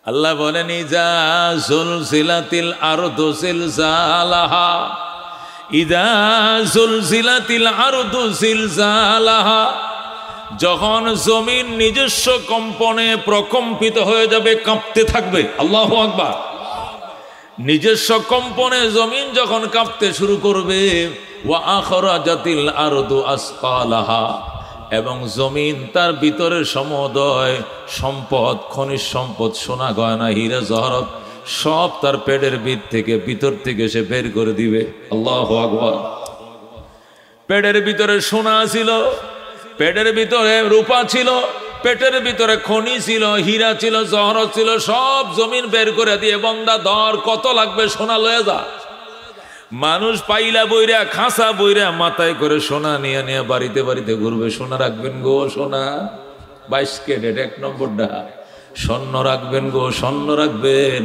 আল্লাহ বলেন ইজা জুলজিলাতিল আরদু জিলজালাহা, ইজা জুলজিলাতিল আরদু জিলজালাহা, যখন জমিন নিজস্ব কম্পনে প্রকম্পিত হয়ে যাবে, কাঁপতে থাকবে। আল্লাহু আকবার। নিজস্ব কম্পনে জমিন যখন কাঁপতে শুরু করবে, ওয়া আখরাজাতিল আরদু আসকালাহা, এবং জমিন তার ভিতরের সমুদয় সম্পদ, খনিজ সম্পদ, সোনা গয়না হীরা জহরত সব তার পেটের ভিতর থেকে সে বের করে দিবে। আল্লাহু আকবার। পেটের ভিতরে সোনা ছিল, পেটের ভিতরে রূপা ছিল, পেটের ভিতরে খনি ছিল, হীরা ছিল, জহরত ছিল, সব জমিন বের করে দিয়ে বন্দা ধর, কত লাগবে সোনা লয়ে যা। মানুষ পাইলা বইরা, খাসা বইরা মাথায় করে সোনা নিয়ে নিয়ে বাড়িতে বাড়িতে ঘুরবে। সোনা রাখবেন গো, সোনা 22 ক্যারেট 1 নম্বরটা। স্বর্ণ রাখবেন গো, স্বর্ণ রাখবেন।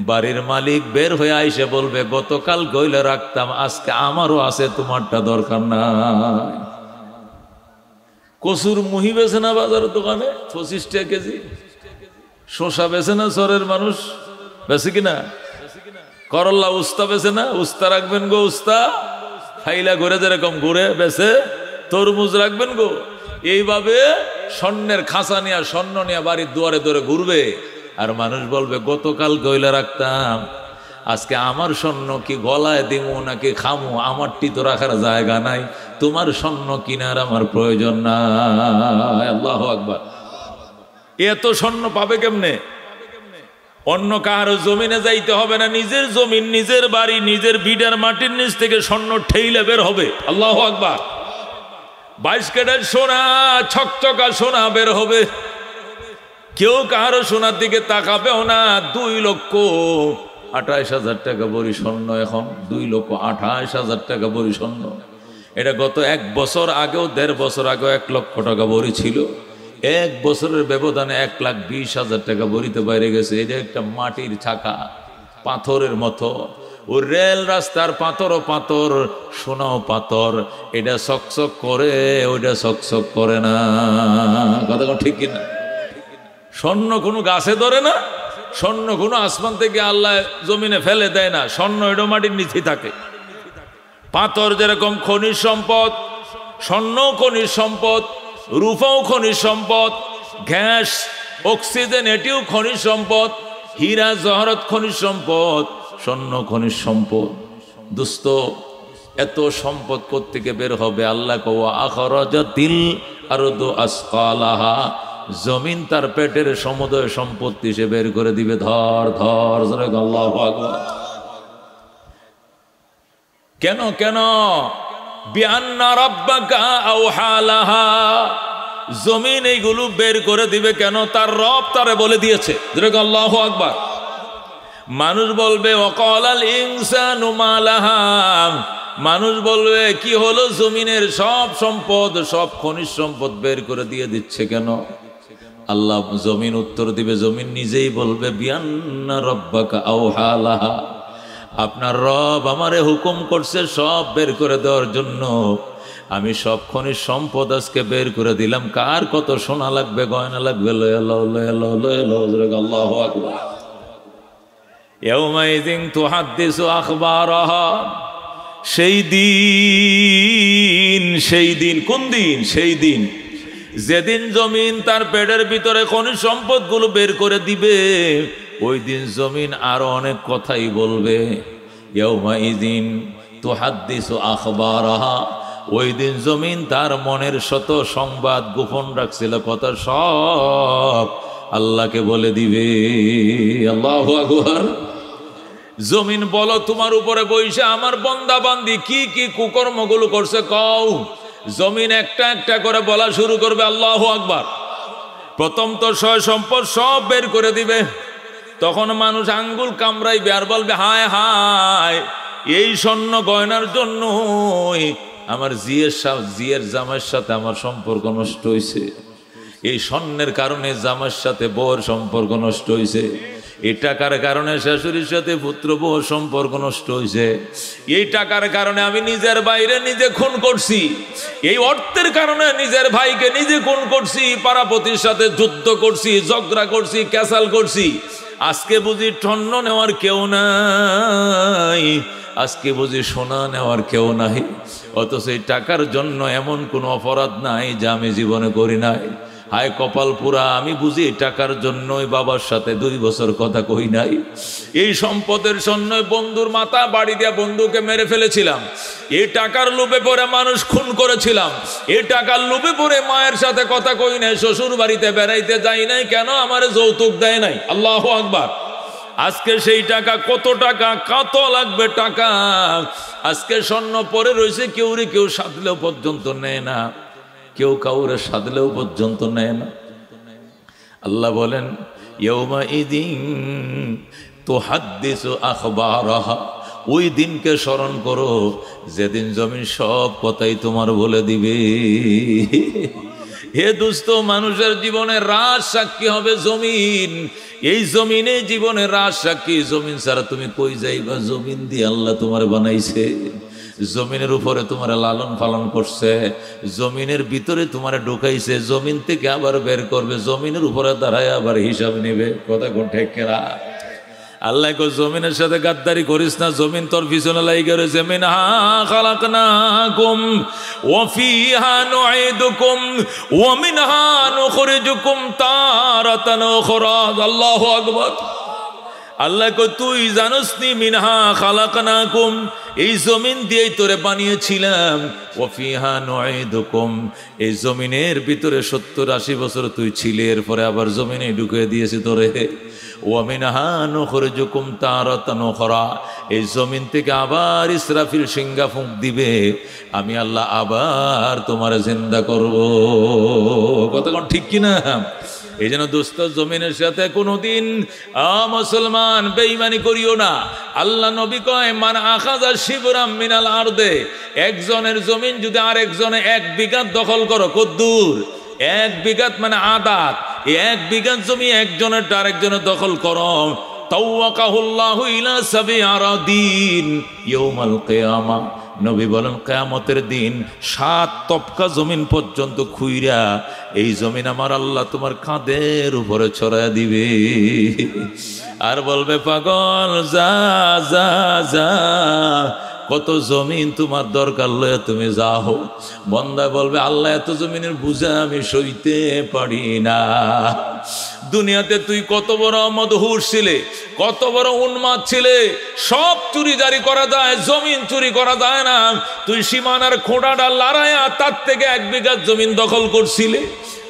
বাড়ির মালিক বের হয়ে আইসে বলবে, গতকাল গইলে রাখতাম, আজকে আমারও আছে, তোমারটা দরকার নাই। কসুর মুহি বেছে না বাজারের দোকানে 25 টাকা কেজি। শসা বেছে না শহরের মানুষ, বেছে কিনা? করল্লা উস্তা বেছে না, উস্তা রাখবেন গো, উস্তা খাইলা ঘুরে যেরকম ঘুরে বেছে। তরমুজ রাখবেন গো। এইভাবে স্বর্ণের খাঁচা নিয়ে, স্বর্ণ নিয়ে বাড়ির দুয়ারে দুয়ারে ঘুরবে। আর মানুষ বলবে, গতকাল গইলা রাখতাম, আজকে আমার স্বর্ণ কি গলায় দিমু নাকি খামু, আমারটি তো রাখার জায়গা নাই, তোমার স্বর্ণ কিনার আমার প্রয়োজন নাই। আল্লাহু আকবার। এত স্বর্ণ পাবে কেমনে? অন্য কারো জমিনে যাইতে হবে না, নিজের জমিন, নিজের বাড়ি, নিজের ভিটার মাটির নিচ থেকে স্বর্ণ ঠেইলে বের হবে। আল্লাহু আকবার। 22 ক্যারেট সোনা, ছকছকা সোনা বের হবে। কেউ কারো সোনার দিকে তাকাবেও না। 2,28,000 টাকা ভরি স্বর্ণ এখন, 2,28,000 টাকা ভরি স্বর্ণ। এটা গত 1 বছর আগেও, 1.5 বছর আগেও 1 লক্ষ টাকা ভরি ছিল। 1 বছরের ব্যবধানে 1,20,000 টাকা ভরিতে বাইরে গেছে। এটা একটা মাটির চাকা, পাথরের মতো। ও রেল রাস্তার পাথরও পাথর, সোনাও পাথর। এটা চকচক করে, ওইটা চকচক করে না। কথা ঠিক কিনা? স্বর্ণ কোনো গাছে ধরে না, স্বর্ণ কোনো আসমান থেকে আল্লাহ জমিনে ফেলে দেয় না। স্বর্ণ এটা মাটির নিচে থাকে। পাথর যেরকম খনিজ সম্পদ, স্বর্ণ খনিজ সম্পদ, রূপাও খনিজ সম্পদ, গ্যাস, অক্সিজেন এটিও খনিজ সম্পদ, হীরা জহরত খনিজ সম্পদ, স্বর্ণ খনিজ সম্পদ। দোস্ত, এত সম্পদ কোত্থেকে বের হবে? আল্লাহ কওয়া আখরাজাতিল আরদু আসকালাহা, জমিন তার পেটের সমুদয় সম্পত্তি সে বের করে দিবে। ধর ধর জোরে আল্লাহু আকবার। কেন কেন? বিআন্না রাব্বাকা আওহা লাহা, জমিন এইগুলো বের করে দিবে কেন? তার রব তারে বলে দিয়েছে। জোরে আল্লাহু আকবার। মানুষ বলবে ওয়াকালাল ইনসানু মা লাহা, মানুষ বলবে কি হলো, জমিনের সব সম্পদ, সব খনিজ সম্পদ বের করে দিয়ে দিচ্ছে কেন? আল্লাহ জমিন উত্তর দিবে, জমিন নিজেই বলবে বিআন্না রাব্বাকা আওহা লাহা, আপনার রব আমারে হুকুম করছে সব বের করে দেওয়ার জন্য। আমি সব খনিজ সম্পদ আজকে বের করে দিলাম। কার কত সোনা লাগবে, গয়না লাগবে, লয়ে লও, লয়ে লও, লয়ে লও। আল্লাহু আকবার। ইয়াউমাইযিন তুহাদ্দিসু আখবারাহা, সেই দিন, সেই দিন, কোন দিন? সেই দিন যেদিন জমিন তার পেটের ভিতরে খনিজ সম্পদগুলো বের করে দিবে, ওই দিন জমিন আরো অনেক কথাই বলবে। ইয়াউমাইযিন তুহাদ্দিসু আখবারাহা, ওই দিন জমিন তার মনের শত সংবাদ গোপন রাখছিল, কথা সব আল্লাহকে বলে দিবে। আল্লাহু আকবার। জমিন বলো, তোমার উপরে বইসা আমার বান্দা বান্দি কি কি কুকর্মগুলো করছে কও। জমিন একটা একটা করে বলা শুরু করবে। আল্লাহু আকবার। প্রথম তো সয় সম্পদ সব বের করে দিবে। তখন মানুষ আঙ্গুল কামড়াইবে আর বলবে, হায় হায়, এই স্বর্ণ গয়নার জন্য আমার জিয়ের জামাইয়ের সাথে আমার সম্পর্ক নষ্ট হয়েছে। এই স্বর্ণের কারণে জামাইয়ের সাথে বউয়ের সম্পর্ক নষ্ট হয়েছে। এই টাকার কারণে শাশুড়ির সাথে পুত্রবহ সম্পর্ক নষ্ট হয়েছে, এই টাকার কারণে আমি নিজের বাইরে নিজে খুন করছি, এই অর্থের কারণে নিজের ভাইকে নিজে খুন করছি, পাড়াপতির সাথে যুদ্ধ করছি, ঝগড়া করছি, ক্যাসাল করছি। আজকে বুঝি টন্ন নেওয়ার কেউ নাই, আজকে বুঝি সোনা নেওয়ার কেউ নাই। অথচ এই টাকার জন্য এমন কোনো অপরাধ নাই যা আমি জীবনে করি নাই। হায় কপাল পুরা, আমি বুঝি এই টাকার জন্যই বাবার সাথে 2 বছর কথা কই নাই। এই সম্পদের জন্য বন্ধুর মাথা বাড়ি দিয়া বন্ধুকে মেরে ফেলেছিলাম, এই টাকার লোভে পড়ে মানুষ খুন করেছিলাম, এই টাকার লোভে পড়ে মায়ের সাথে কথা কই নাই, শ্বশুর বাড়িতে বেড়াইতে যাই নাই, কেন আমার যৌতুক দেয় নাই। আল্লাহু আকবার। আজকে সেই টাকা কত টাকা, কত লাগবে টাকা। আজকে স্বর্ণ পরে রয়েছে, কেউ সাধলেও পর্যন্ত নেয় না, কেউ কাউরে সাধলেও পর্যন্ত নেয় না। আল্লাহ বলেন ইয়াউমা ইদিন তুহাদ্দিসু আখবারাহা, ওই দিনকে স্মরণ করো যেদিন জমিন সব কথাই তোমার বলে দিবে। হে দোস্ত, মানুষের জীবনে রাজ সাক্ষী হবে জমিন। এই জমিনে জীবনের রাজ সাক্ষী জমিন ছাড়া তুমি কই যাইবা? জমিন দিয়ে আল্লাহ তোমার বানাইছে, জমিনের উপরে তোমার লালন পালন করছে, জমিনের ভিতরে তোমার ঢুকাইছে, জমিন থেকে আবার বের করবে, জমিনের উপরে দাঁড়ায় আবার হিসাব নেবে। কথা কোন ঠিক কেনা? আল্লাহ কো জমিনের সাথে গাদ্দারি করিস না, জমিন তোর পিছনে লাইগা রয়েছে। মিনহা খালাকনাকুম ওয়া ফিহা নুঈদুকুম ওয়া মিনহা নুখরিজুকুম তারাতান উখরা। আল্লাহু আকবার। আল্লাহ কো তুই জানোস নি, মিনহা খালাকনাকুম, এই জমিন দিয়েই তোরে বানিয়েছিলাম, ওয়া ফিহা নুঈদুকুম, এই জমিনের ভিতরে 70-80 বছর তুই ছিলে, এরপরে আবার জমিনে ঢুকিয়ে দিয়েছি তোরে। ওয়া মিনহা নুখরিজুকুম তারাতান উখরা, এই জমিন থেকে আবার ইসরাফিল সিংহা ফুঁক দিবে, আমি আল্লাহ আবার তোমার জিন্দা করব। কতক্ষণ ঠিক কিনা? এই জন্য দোস্ত, জমিনের সাথে কোনোদিন মুসলমান বেঈমানি করিও না। আল্লাহ নবী কয় মান আখাযা শিবরাম মিনাল আরদে, একজনের জমিন যদি আরেকজনে 1 বিঘা দখল করো, কদ্দুর 1 বিঘা মানে আদাত, এই 1 বিঘা জমি একজনের আরেকজনের দখল করো, তাওয়াকাহুল্লাহু ইলা 7 আরাদিন ইয়াউমাল কিয়ামা। নবী বলেন কিয়ামতের দিন 7 তপকা জমিন পর্যন্ত খুইরা এই জমিন আমার আল্লাহ তোমার কাঁধের উপরে ছড়ায় দিবে। আর বলবে পাগল যা যা যা, কত জমিন তোমার দরকার লয়ে তুমি যাও। বন্দা বলবে আল্লাহ এত জমিনের বুঝা আমি সইতে পারি না। দুনিয়াতে তুই কত বড় মদহুর ছিলে, কত বড় উন্মাদ ছিলে, সব চুরি জারি করা যায়, জমিন চুরি করা যায় না। তুই সীমানার খোঁড়াটা লড়াইয়া তার থেকে 1 বিঘা জমিন দখল করছিলে,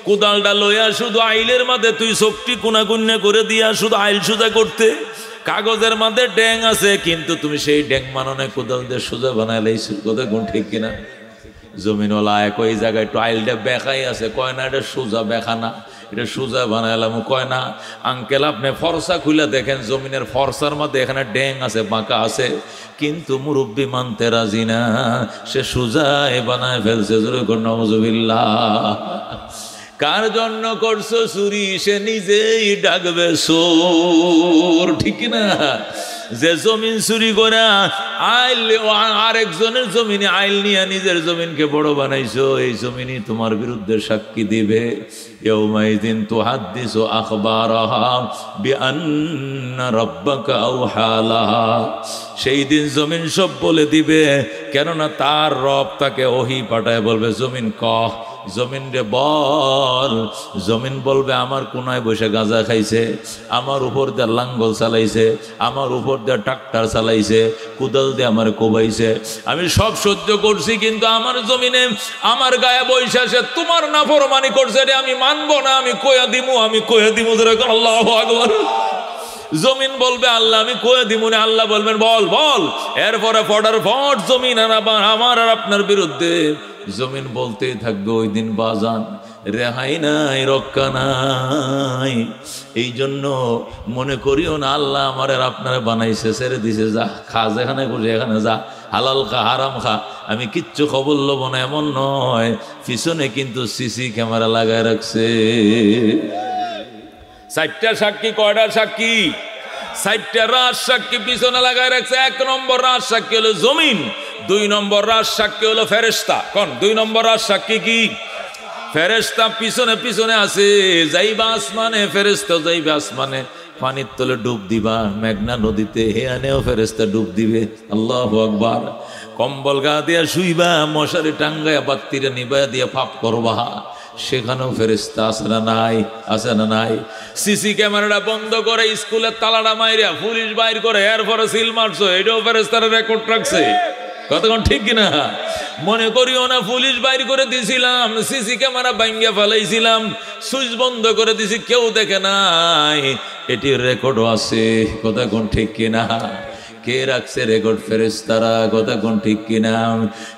কোদালটা লইয়া শুধু আইলের মাঝে তুই চোখটি কোনাকুন্যা করে দিয়া শুধু আইল সোজা করতে, কাগজের মধ্যে ড্যাং আছে কিন্তু তুমি সেই ড্যাং মাননে কোদাল দিয়ে সোজা বানাই লাইছো। কথা কোন ঠিক কিনা? জমিনওয়ালা এক ওই জায়গায় একটু আইলটা বেখাই আছে, কয় না এটা সোজা বেখা না, এটা সোজা বানাইলাম। কয় না আঙ্কেল আপনি ফর্সা খুলে দেখেন, জমিনের ফর্সার মধ্যে এখানে ড্যাং আছে, বাঁকা আছে, কিন্তু মুরব্বী মানতে রাজি না, সে সোজায় বানায় ফেলছে। জোরে কর নাউজুবিল্লাহ। কার জন্য করছো চুরি সে নিজেই ডাকবে চোর, ঠিক না? যে জমিন চুরি করে আইল আরেকজনের জমিনে আইল নিয়ে নিজের জমিনকে বড় বানাইছো, এই জমিনই তোমার বিরুদ্ধে সাক্ষী দিবে। ইয়াউমাইযিন তুহাদ্দিসু আখবারাহা বিআন্না রাব্বাকা আওহা লাহা, সেই দিন জমিন সব বলে দিবে, কেননা তার রব তাকে ওহী পাঠায় বলবে জমিন কহ, জমিন রে বল। জমিন বলবে আমার কোনায় বসে গাঁজা খাইছে, আমার উপর দিয়ে লাঙ্গল চালাইছে, আমার উপর দিয়ে ট্রাক্টর চালাইছে, কোদাল দিয়ে আমার কোবাইছে, আমি সব সহ্য করছি, কিন্তু আমার জমিনে আমার গায়ে বৈশা সে তোমার নাফরমানি করছে রে, আমি মানবো না, আমি কইয়া দিমু, আমি কইয়া দিমু। আল্লাহু আকবার। জমিন বলবে আল্লাহ আমি কয়ে দিব না, আল্লাহ বলবেন বল বল। এরপরে ফটার ফট জমিন আর আমার আর আপনার বিরুদ্ধে জমিন বলতেই থাকবে। ওই দিন বাজান রেহাই নাই, রক্ষা নাই। এই জন্য মনে করিও না আল্লাহ আমার আর আপনারা বানাইছে, ছেড়ে দিছে, যা খা, যেখানে খুশি এখানে যা, হালাল খা হারাম খা, আমি কিচ্ছু খবর লব না, এমন নয়। পিছনে কিন্তু সিসি ক্যামেরা লাগায় রাখছে। 4টা সাক্ষী, কয়টা সাক্ষী? সাইটটা রাজ সাক্ষী পিছনে লাগায় রাখছে। 1 নম্বর রাজ সাক্ষী হলো জমিন, 2 নম্বর রাজ সাক্ষী হলো ফেরেশতা। কোন 2 নম্বর রাজ সাক্ষী কি? ফেরেশতা পিছনে পিছনে আছে। যাইবা আসমানে, ফেরেশতা যাইবে আসমানে। পানির তলে ডুব দিবা, মেঘনা নদীতে, হেয়ানেও ফেরেশতা ডুব দিবে। আল্লাহু আকবার। কম্বল গা দিয়া শুইবা, মশারি টাঙ্গায়া বাত্তিরে নিবাইয়া দিয়া পাপ করবা, সেখানেও ফেরেশতা আছে না নাই? আছে না নাই? সিসি ক্যামেরাটা বন্ধ করে স্কুলের তালাটা মাইরা পুলিশ বাইর করে এরপরে সিল মারছো, এটাও ফেরেশতারা রেকর্ড রাখছে। কতক্ষণ ঠিক কিনা? মনে করিও না পুলিশ বাইর করে দিছিলাম, সিসি ক্যামেরা ভাঙ্গা ফেলাইছিলাম, সুইচ বন্ধ করে দিছি, কেউ দেখে নাই, এটির রেকর্ডও আছে। কতক্ষণ ঠিক কিনা? কে রাখছে রেকর্ড? ফেরেশতারা। কতক্ষণ ঠিক কিনা?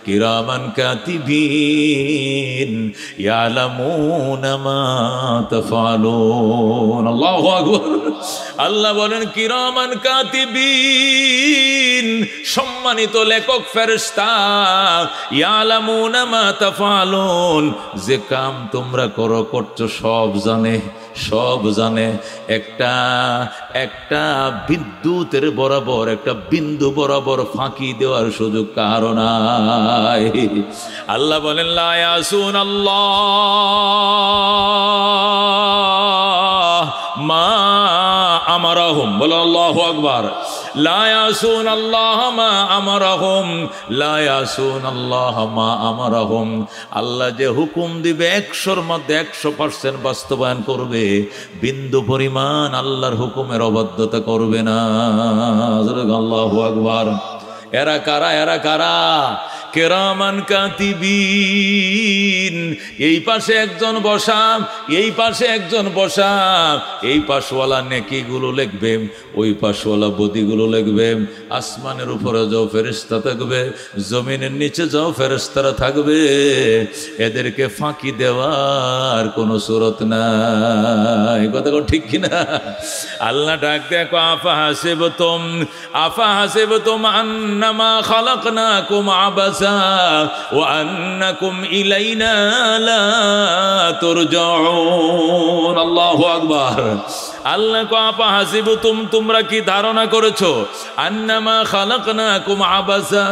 কিরামান কাতিবিন ইয়ালামুনা মা তাফআলুন। আল্লাহু আকবার। আল্লাহ বলেন কিরামান কাতিবিন, সম্মানিত লেখক ফেরেশতা, ইয়ালামুনা মা তাফআলুন, যে কাম তোমরা করছো সব জানে, সব জানে। একটা বিদ্যুতের বরাবর, একটা বিন্দু বরাবর ফাঁকি দেওয়ার সুযোগ কারো নাই। আল্লাহ বলেন লা ইয়াসুন আল্লাহ মা আমারাহুম। বলো আল্লাহু আকবার। লা ইয়াসুন আল্লাহ মা আমারাহুম, লা ইয়াসুন আল্লাহ মা আমারাহুম। আল্লাহ যে হুকুম দিবে 100-র মধ্যে 100% বাস্তবায়ন করবে, বিন্দু পরিমাণ আল্লাহর হুকুমের অবাধ্যতা করবে না। আল্লাহু আকবার। এরা কারা? এরা কারা? কিরামান কাতিবিন। এই পাশে একজন বসা, এই পাশে একজন বসা। এই পাশওয়ালা নেকিগুলো লিখবে, ওই পাশওয়ালা বদিগুলো লিখবে। আসমানের উপরে যাও ফেরেশতা থাকবে, জমিনের নিচে যাও ফেরেশতারা থাকবে। এদেরকে ফাঁকি দেওয়ার কোনো সুরত নাই। কথা ঠিক কিনা? আল্লাহ ডাক দেখো, আফা হাসিবতুম আন্নামা খালাকনাকুম আবাসা ওয়া আন্নাকুম ইলাইনা লা তুরজাউন। আল্লাহু আকবার। আল্লাহ কো আফা হাসিবতুম, তোমরা কি ধারণা করেছো, আন্নামা খালাকনাকুম আবাসা,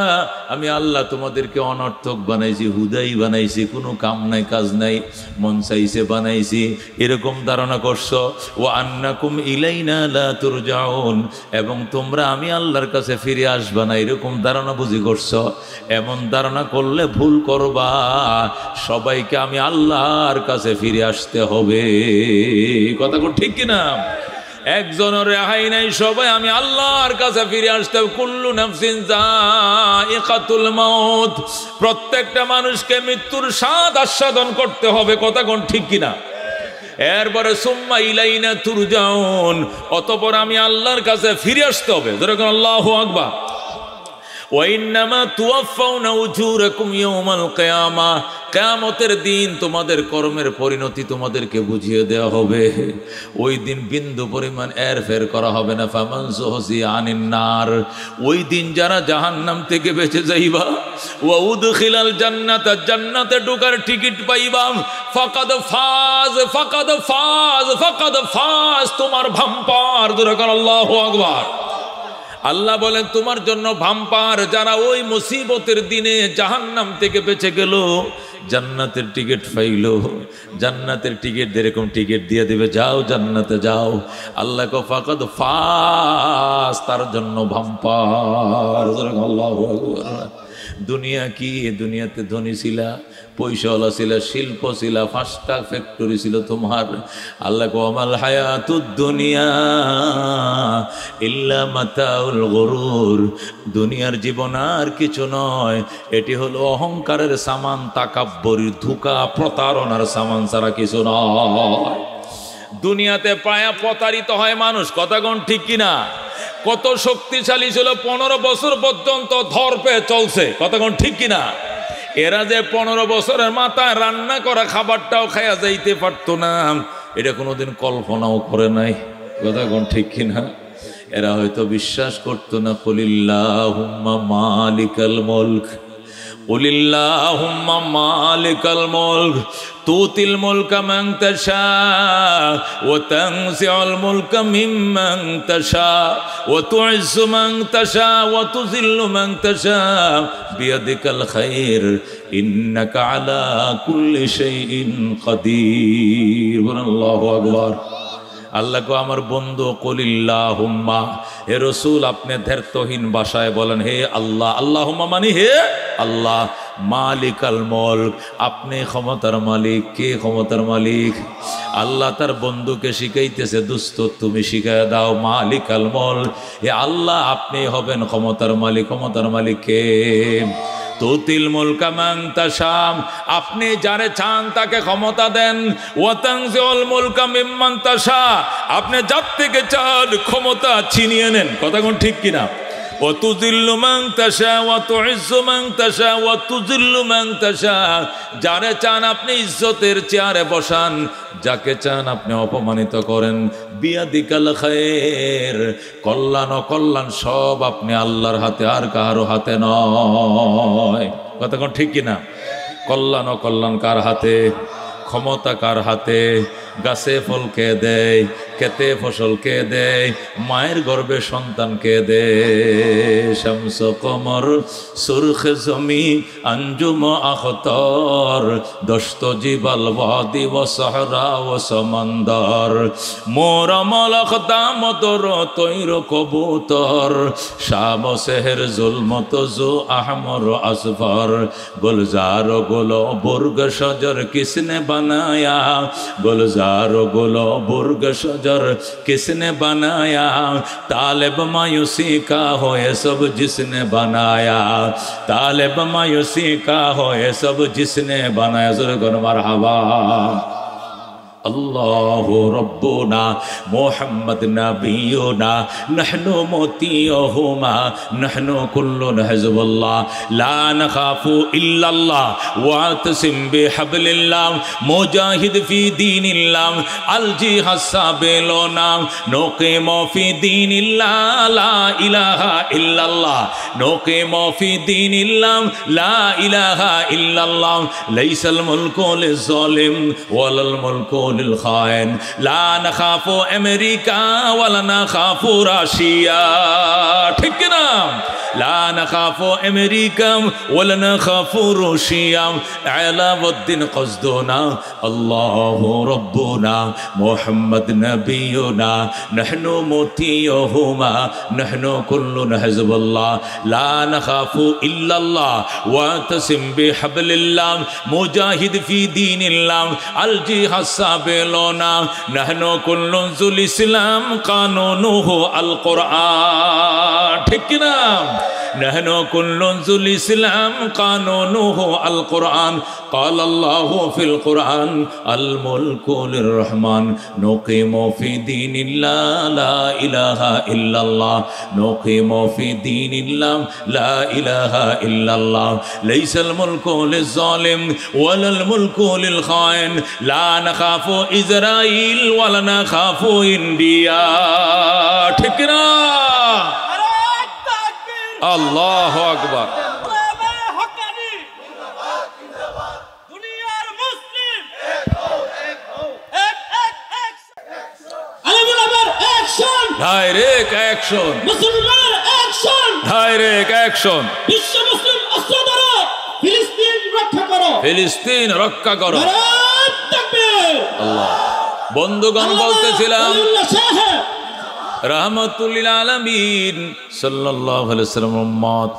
আমি আল্লাহ তোমাদেরকে অনর্থক বানাইছি, হুদাই বানাইছি, কোনো কাম নাই কাজ নাই, মন চাইছে বানাইছি, এরকম ধারণা করছো। ওয়া আন্নাকুম ইলাইনা লা তুরজাউন, এবং তোমরা আমি আল্লাহর কাছে ফিরে আসবা না, এরকম ধারণা বুঝি করছো। এমন ধারণা করলে ভুল করবা। সবাইকে আমি আল্লাহর কাছে ফিরে আসতে হবে। কথা ঠিক কিনা? একজনের রেহাই নাই, সবাই আমি আল্লাহর কাছে ফিরে আসতে হবে। কুল্লু নাফসিন যায়িকাতুল মাউত, প্রত্যেকটা মানুষকে মৃত্যুর স্বাদ আস্বাদন করতে হবে। কথা ঠিক কিনা? এরপরে সুম্মা ইলাইনা তুরজাউন, অতঃপর আমি আল্লাহর কাছে ফিরে আসতে হবে। যেরকম আল্লাহু আকবার। ওয়াইন্নামা তুওয়াফাউনা উজুরাকুম ইয়াওমাল কিয়ামাহ, কিয়ামতের দিন তোমাদের কর্মের পরিণতি তোমাদেরকে বুঝিয়ে দেওয়া হবে। ওই দিন বিন্দু পরিমাণ এরফের করা হবে না। ফামান যুহজিয়া আনিন নার, ওই দিন যারা জাহান্নাম থেকে বেঁচে যাইবা, ওয়া উদখিলাল জান্নাত, জান্নাতে ঢোকার টিকিট পাইবা, ফাকাদ ফাজ ফাকাদ ফাজ ফাকাদ ফাজ, তোমার ভাম্পার। যেরকম আল্লাহু আকবার। আল্লাহ বলেন তোমার জন্য ভাম্পার, যারা ওই মুসিবতের দিনে জাহান্নাম থেকে বেঁচে গেল, জান্নাতের টিকিট পাইল। জান্নাতের টিকিট এরকম টিকিট দিয়ে দেবে, যাও জান্নাতে যাও। আল্লাহ কো ফাকাদ ফাজ, তার জন্য ভাম্পার। আল্লাহু আকবার। দুনিয়া কি? দুনিয়াতে ধনী ছিলা, পয়সাওয়ালা ছিলা, শিল্প ছিলা, 5টা ফ্যাক্টরি ছিল তোমার। আল্লাহ কো আমাল হায়াতুদ দুনিয়া ইল্লা মাতাউল গুরুর, দুনিয়ার জীবন আর কিছু নয়, এটি হলো অহংকারের সামান, তাকাব্বুরি, ধোঁকা, প্রতারণার সামান ছাড়া কিছু নয়। দুনিয়াতে প্রায় প্রতারিত হয় মানুষ। কথাগণ ঠিক কিনা? কত শক্তিশালী ছিল, 15 বছর পর্যন্ত ধরপে চলছে। কথাগণ ঠিক কিনা? এরা যে 15 বছরের মাথায় রান্না করা খাবারটাও খায়া যাইতে পারতো না, এটা কোনোদিন কল্পনাও করে নাই। কথাগণ ঠিক কিনা? এরা হয়তো বিশ্বাস করতো না, কুলিল্লাহুম্মা মালিকাল মুলক কুলিল্লাহুম্মা মালিকাল মুলক তুতিল মুলকা মান তাশা ওয়া তানজিউল মুলকা মিম্মান তাশা ওয়া তুইজ্জু মান তাশা ওয়া তুযিল্লু মান তাশা বিয়াদিকাল খায়র ইন্নাকা আলা কুল্লি শাইইন কাদির। আল্লাহু আকবার। আল্লাহ কো আমার বন্ধু কুলিল্লাহুম্মা, হে রাসূল আপনি ধৈর্যহীন ভাষায় বলেন হে আল্লাহ, আল্লাহুম্মা মানে হে আল্লাহ, মালিকাল মুলক আপনি ক্ষমতার মালিক। কে ক্ষমতার মালিক? আল্লাহ তার বন্ধুকে শিখাইতেছে দোস্ত তুমি শিখায় দাও মালিকাল মুলক, হে আল্লাহ আপনি হবেন ক্ষমতার মালিক। ক্ষমতার মালিক কে? তুতিল মুলকা মান তাশা, আপনি যারে চান তাকে ক্ষমতা দেন। ওয়া তানজিউল মুলকা মিম্মান তাশা, আপনি যার থেকে চান ক্ষমতা ছিনিয়ে নেন। কথা কোন ঠিক কিনা? ওয়া তুযিল্লু মান তাশা ওয়া তুইজ্জু মান তাশা ওয়া তুযিল্লু মান তাশা, যারে চান আপনি ইজ্জতের চেয়ারে বসান, যাকে চান আপনি অপমানিত করেন। বিয়াদিকাল খায়র, কল্যাণ অকল্যাণ সব আপনি আল্লাহর হাতে, আর কারো হাতে নয়। কথা কোন ঠিক কিনা? কল্যাণ অকল্যাণ কার হাতে? ক্ষমতা কার হাতে? গাছে ফল কে দেয়? খেতে ফসল কে দেয়? মায়ের গর্ভে সন্তান কে দেয়? শামস কমর সুরখ জমি আঞ্জুম আখতর দস্ত জিবাল ওয়াদি ও সাহরা ও সমন্দর মোর মলখ দামতর তৈর কবুতর শাম সেহর জুলমত জো আহমর আসফর গুলজার গুলো বুর্গ শজর কিসনে बनाया गुलजारो गुलो बुर्ग शजर किसने बनाया तालिब मायूसी का हो ये सब जिसने बनाया तालिब मायूसी का हो ये सब जिसने बनाया ज़ुल्गुन मरहबा अल्लाहु रब्बुना मुहम्मद नबियुना नहनु मोतियुहुमा नहनु कुल्लुन हिज़्बुल्लाह ला नखाफु इल्लल्लाह वातसिम बिहब्लिल्लाह मुजाहिद फी दीनिल्लाह अल जिहाद साबिलुना नुक़ीमु फी दीनिल्लाह ला इलाहा इल्लल्लाह नुक़ीमु फी दीनिल्लाह ला इलाहा इल्लल्लाह लैसल मुल्कु लिज़्ज़ालिम वलल मुल्कु खायन ला नखाफो अमेरिका वला नखाफो राशिया ठीक है ना ला नखाफो अमेरिका वला नखाफो रूसिया अलाउद्दीन क़स्दुना अल्लाहु रब्बुना मुहम्मद नबियुना नहनु मोतियुहुमा नहनु कुल्लुन हिज़्बुल्लाह ला नखाफो इल्लल्लाह वातसिम बिहब्लिल्लाह मुजाहिद फी दीनिल्लाह अल जिहाद साबिलुना नहनु कुल्लुन जुल इस्लाम कानूनुहु अल कुरआन ठीक ना नहनु कुल्लुन जुल इस्लाम कानूनुहु अल कुरआन क़ाल अल्लाहु फिल कुरआन अल मुल्कु लिर्रहमान नुक़ीमु फी दीनिल्लाह ला इलाहा इल्लल्लाह नुक़ीमु फी दीनिल्लाह ला इलाहा इल्लल्लाह लैसल मुल्कु लिज़्ज़ालिम वलल मुल्कु लिल खाइन ला नखाफु इज़राइल वला नखाफु इंडिया ठीक ना अल्लाहु अकबर डायरेक्ट एक्शन मुसलमाনের एक्शन डायरेक्ट एक्शन বিশ্ব মুসলিম অস্ত্র ধরো ফিলিস্তিন রক্ষা করো ফিলিস্তিন রক্ষা করো নারায়ে তাকবীর আল্লাহ বন্ধুগণ বলতেছিলাম रहमतुल्लिल आलमीन सल्लल्लाहु अलैहि वसल्लम उम्मत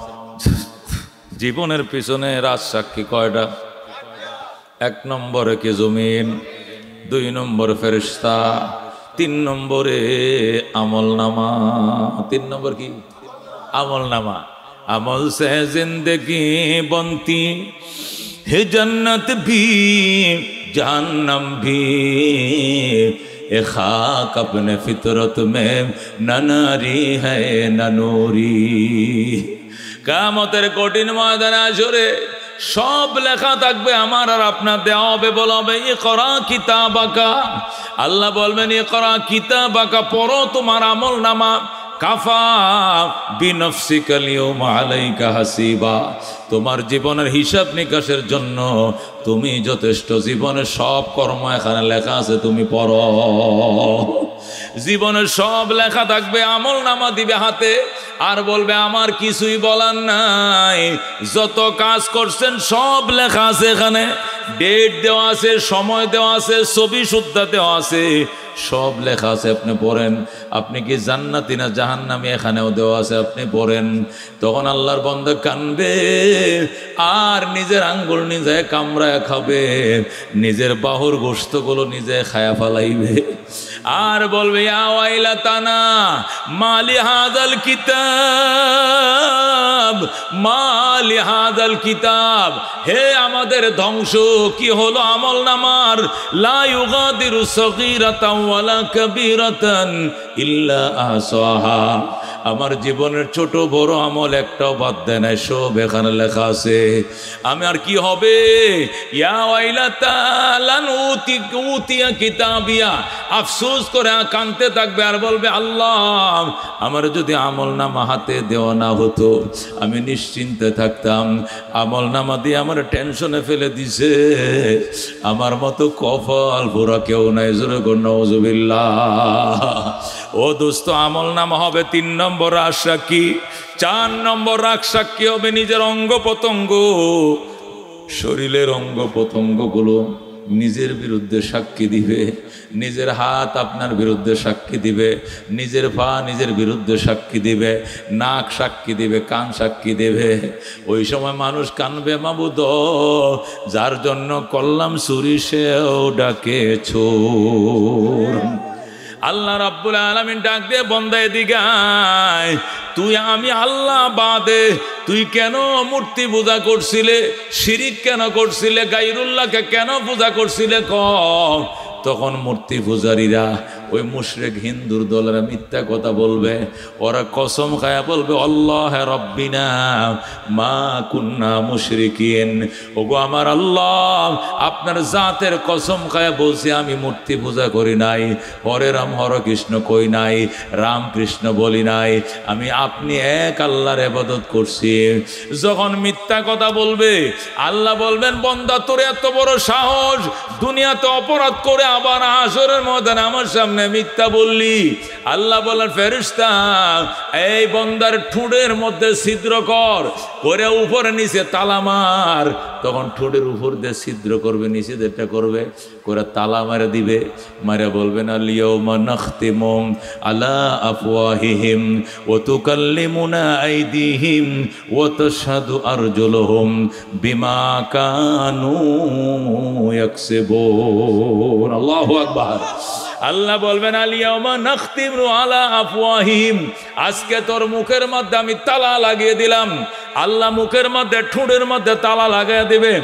জীবনের পিছনে রাজ সাক্ষী কয়টা? এক নম্বরে কি জমিন, দুই নম্বর ফেরেশতা, তিন নম্বরে আমলনামা। তিন নম্বর কি? আমলনামা। আমল সে জিंदगी बनती है जन्नत भी जहन्नम भी ए खाक अपने फितरत में न नारी है न नूरी। कियामतेर कठिन मयदाने आशरे सब लेखा থাকবে আমার আর আপনার দেওয়া হবে, বলা হবে ইকরা কিতাবাকা। আল্লাহ বলবেন ইকরা কিতাবাকা, পড়ো তোমার আমলনামা। কাফা বিনফসিকা লিয়াউমা আলাইকা হাসিবা, তোমার জীবনের হিসাব নিকাশের জন্য তুমি যথেষ্ট। জীবনের সব কর্ম এখানে লেখা আছে, তুমি পড়ো। জীবনের সব লেখা থাকবে, আমল নামা দিবে হাতে, আর বলবে আমার কিছুই বলার নাই। যত কাজ করছেন সব লেখা আছে এখানে, ডেট দেওয়া আছে, সময় দেওয়া আছে, ছবি সুদ্ধা দেওয়া আছে, সব লেখা আছে। আপনি পড়েন, আপনি কি জান্নাতি না জাহান্নামী এখানেও দেওয়া আছে, আপনি পড়েন। তখন আল্লাহর বান্দা কানবে, আর নিজের আঙ্গুল নিজে কামড়ায় খাবে, নিজের বাহুর গোশতগুলো নিজে খায়া ফেলাইবে, আর বলবে ইয়া ওয়াইলাতানা মালি হাযাল কিতাব, মালি হাযাল কিতাব, হে আমাদের ধ্বংস, কি হলো আমল নামার। লা ইউগাদিরু সগীরাতান ওয়ালা কাবীরাতান ইল্লা আহসাহা, আমার জীবনের ছোট বড় আমল একটাও বাদ দেয় নাই, সব এখানে লেখা আছে। আমি আর কি হবে, ইয়া ওয়াইলাতা লান উতিয়া কিতাবিয়া, আফসোস করে কাঁদতে থাকবে, আর বলবে আল্লাহ আমার যদি আমল নামা হাতে দেওয়া না হতো, আমি নিশ্চিন্তে থাকতাম। আমল নামা দিয়ে আমার টেনশনে ফেলে দিছে, আমার মতো কপাল পোড়া কেউ নাই। জোরে কর নাউজুবিল্লাহ। ও দোস্ত, আমল নামা হবে 3 নম্বর রাগ সাক্ষী। 4 নম্বর রাগ সাক্ষী হবে নিজের অঙ্গ প্রত্যঙ্গ, শরীরের অঙ্গ প্রত্যঙ্গগুলো নিজের বিরুদ্ধে সাক্ষী দিবে। নিজের হাত আপনার বিরুদ্ধে সাক্ষী দিবে, নিজের পা নিজের বিরুদ্ধে সাক্ষী দিবে, নাক সাক্ষী দিবে, কান সাক্ষী দেবে। ওই সময় মানুষ কানবে, মাবুদ যার জন্য করলাম চুরি সেও ডাকে চোর। আল্লাহ রাব্বুল আলামিন ডাক দিয়ে, বন্দা এদিকে আয়, তুই আমি আল্লাহ বাদে তুই কেন মূর্তি পূজা করছিলে, শিরিক কেন করছিলে, গায়রুল্লাহকে কেন পূজা করছিলে ক। তখন মূর্তি পূজারীরা, ওই মুশরিক হিন্দুর দলেরা মিথ্যা কথা বলবে, ওরা কসম খায়া বলবে আল্লাহ রব্বিনা মা কুন্না মুশরিকিন, ওগো আমার আল্লাহ আপনার জাতের কসম খায়া বলছি আমি মূর্তি পূজা করি নাই, হরে রাম হরে কৃষ্ণ কই নাই, রাম কৃষ্ণ বলি নাই, আমি আপনি এক আল্লাহর ইবাদত করছি। যখন মিথ্যা কথা বলবে, আল্লাহ বলবেন বান্দা তোর এত বড় সাহস, দুনিয়াতে অপরাধ করে আবার হাশরের ময়দানে আমার সামনে মিথ্যা বললি। আল্লাহ বলেন ফেরেশতা এই বান্দার ঠোঁটের মধ্যে ছিদ্র কর, করে উপরে নিচে তালা মার। তখন ঠোঁটের উপর দিয়ে ছিদ্র করবে, নিচে যেটা করবে করে তালা মারে দিবে, মারে বলবেন আল ইয়াউমা নাখতিমু আলা আফওয়াহিহিম ওয়া তুকাল্লিমুনা আইদিহিম ওয়া তাশহাদু আরজুলুহুম বিমা কানু ইয়াকসিবুন। আল্লাহু আকবার। আল্লাহ বলবেন আল ইয়াউমা নাখতিমু আলা আফওয়াহিহিম, আজকে তোর মুখের মধ্যে আমি তালা লাগিয়ে দিলাম। আল্লাহ মুখের মধ্যে ঠোঁটের মধ্যে তালা লাগাই দিবেন,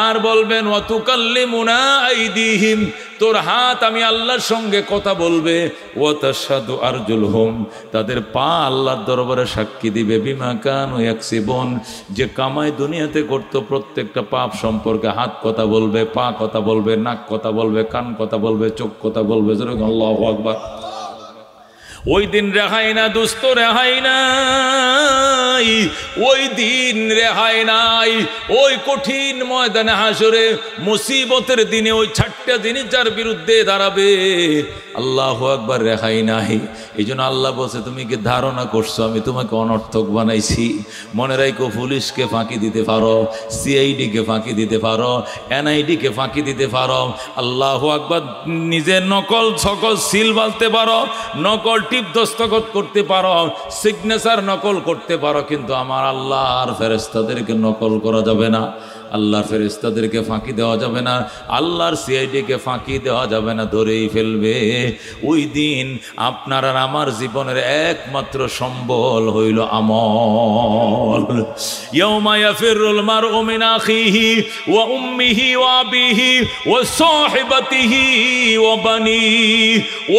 আর বলবেন ওয়া তুকাল্লিমুনা আইদিহিম, তোর হাত আমি আল্লাহর সঙ্গে কথা বলবে, ওয়া তাশহাদু আরজুলহুম, তাদের পা আল্লাহর দরবারে সাক্ষী দিবে, বিমা কানু ইয়াকসিবুন, যে কামাই দুনিয়াতে করতো প্রত্যেকটা পাপ সম্পর্কে হাত কথা বলবে, পা কথা বলবে, নাক কথা বলবে, কান কথা বলবে, চোখ কথা বলবে। আল্লাহু আকবার। ওই দিন রেহাই না দোস্ত, রেহাই নাই, ওই দিন রেহাই নাই। ওই কঠিন ময়দানে হাসরে মুসিবতের দিনে ওই 6টা জিনিস যার বিরুদ্ধে দাঁড়াবে, আল্লাহু আকবার, রেহাই নাই। এই জন্য আল্লাহ বলছে তুমি কি ধারণা করছো আমি তোমাকে অনর্থক বানাইছি? মনে রাখো পুলিশকে ফাঁকি দিতে পারো, সিআইডিকে ফাঁকি দিতে পারো, এনআইডিকে ফাঁকি দিতে পারো, আল্লাহু আকবার, নিজের নকল সকল সিল বালতে পারো, নকল টিপ দস্তখত করতে পারো, সিগনেচার নকল করতে পারো, কিন্তু আমার আল্লাহর ফেরেশতাদেরকে নকল করা যাবে না, আল্লাহর ফেরেশতাদেরকে ফাঁকি দেওয়া যাবে না, আল্লাহর সিআইডিকে ফাঁকি দেওয়া যাবে না, ধরেই ফেলবে। ওই দিন আপনার আর আমার জীবনের একমাত্র সম্বল হইল আমল। ইয়াউমা ইয়াফিরুল মারউ মিন আখিহি ওয়া উম্মিহি ওয়া আবিহি ওয়া সাহিবাতিহি ওয়া বানিহি।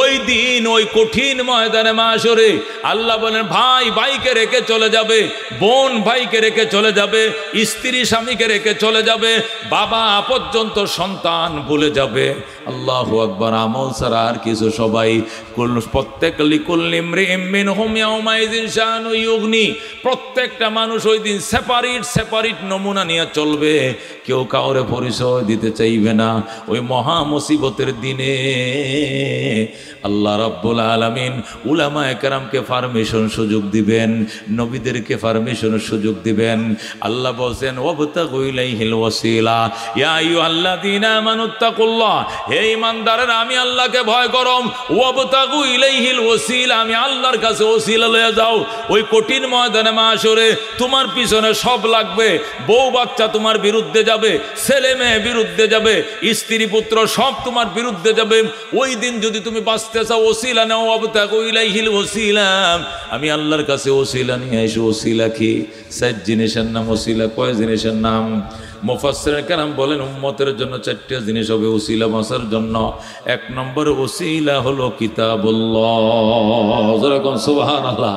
ওই দিন ওই কঠিন ময়দানে মাশরে আল্লাহ বলেন ভাই ভাইকে রেখে চলে যাবে, বোন ভাইকে রেখে চলে যাবে, স্ত্রী স্বামীকে রেখে চলে যাবে, বাবা পর্যন্ত সন্তান ভুলে যাবে। আল্লাহু আকবার। আমল ছাড়া আর কিছু সবাই প্রত্যেক লিকুল্লি ইমরিইম মিনহুম ইয়াউমাইযিন শানু ইউগনি, প্রত্যেকটা মানুষ ওই দিন সেপারেট নমুনা নিয়ে চলবে, কেউ কাউরে পরিচয় দিতে চাইবে না। ওই মহা মুসিবতের দিনে আল্লাহ রাব্বুল আলামিন উলামায়ে কেরামকে পারমিশন সুযোগ দিবেন, নবীদেরকে পারমিশন সুযোগ দিবেন। আল্লাহ বলেন ওয়াবতাগু ইলাইহিল ওয়াসিলা ইয়া আইয়ুহাল্লাযীনা আমানুত্তাকুল্লাহ, হে ঈমানদারেরা আমি আল্লাহকে ভয় করো। ওয়াবতাগু ইলাইহিল ওয়াসিলা, আমি আল্লাহর কাছে ওসিলা লয়ে যাও। ওই কঠিন ময়দানে মাশরে তোমার পিছনে সব লাগবে, বউ বাচ্চা তোমার বিরুদ্ধে যাবে, ছেলে মেয়ে বিরুদ্ধে যাবে, স্ত্রী পুত্র সব তোমার বিরুদ্ধে যাবে। ওই দিন যদি তুমি বাঁচতে চাও ওসিলা নাও, ওয়াবতাগু ইলাইহিল ওসিলা, আমি আল্লাহর কাছে ওসিলা নিয়ে এসো। ওসিলা কি? 4 জিনিসের নাম ওসিলা। কয় জিনিসের নাম? মুফাসসিরিন কেরাম বলেন উম্মতের জন্য 4টা জিনিস হবে ওসিলা বাঁচার জন্য। 1 নম্বর ওসিলা হলো কিতাবুল্লাহ, যেরকম সুবহানাল্লাহ।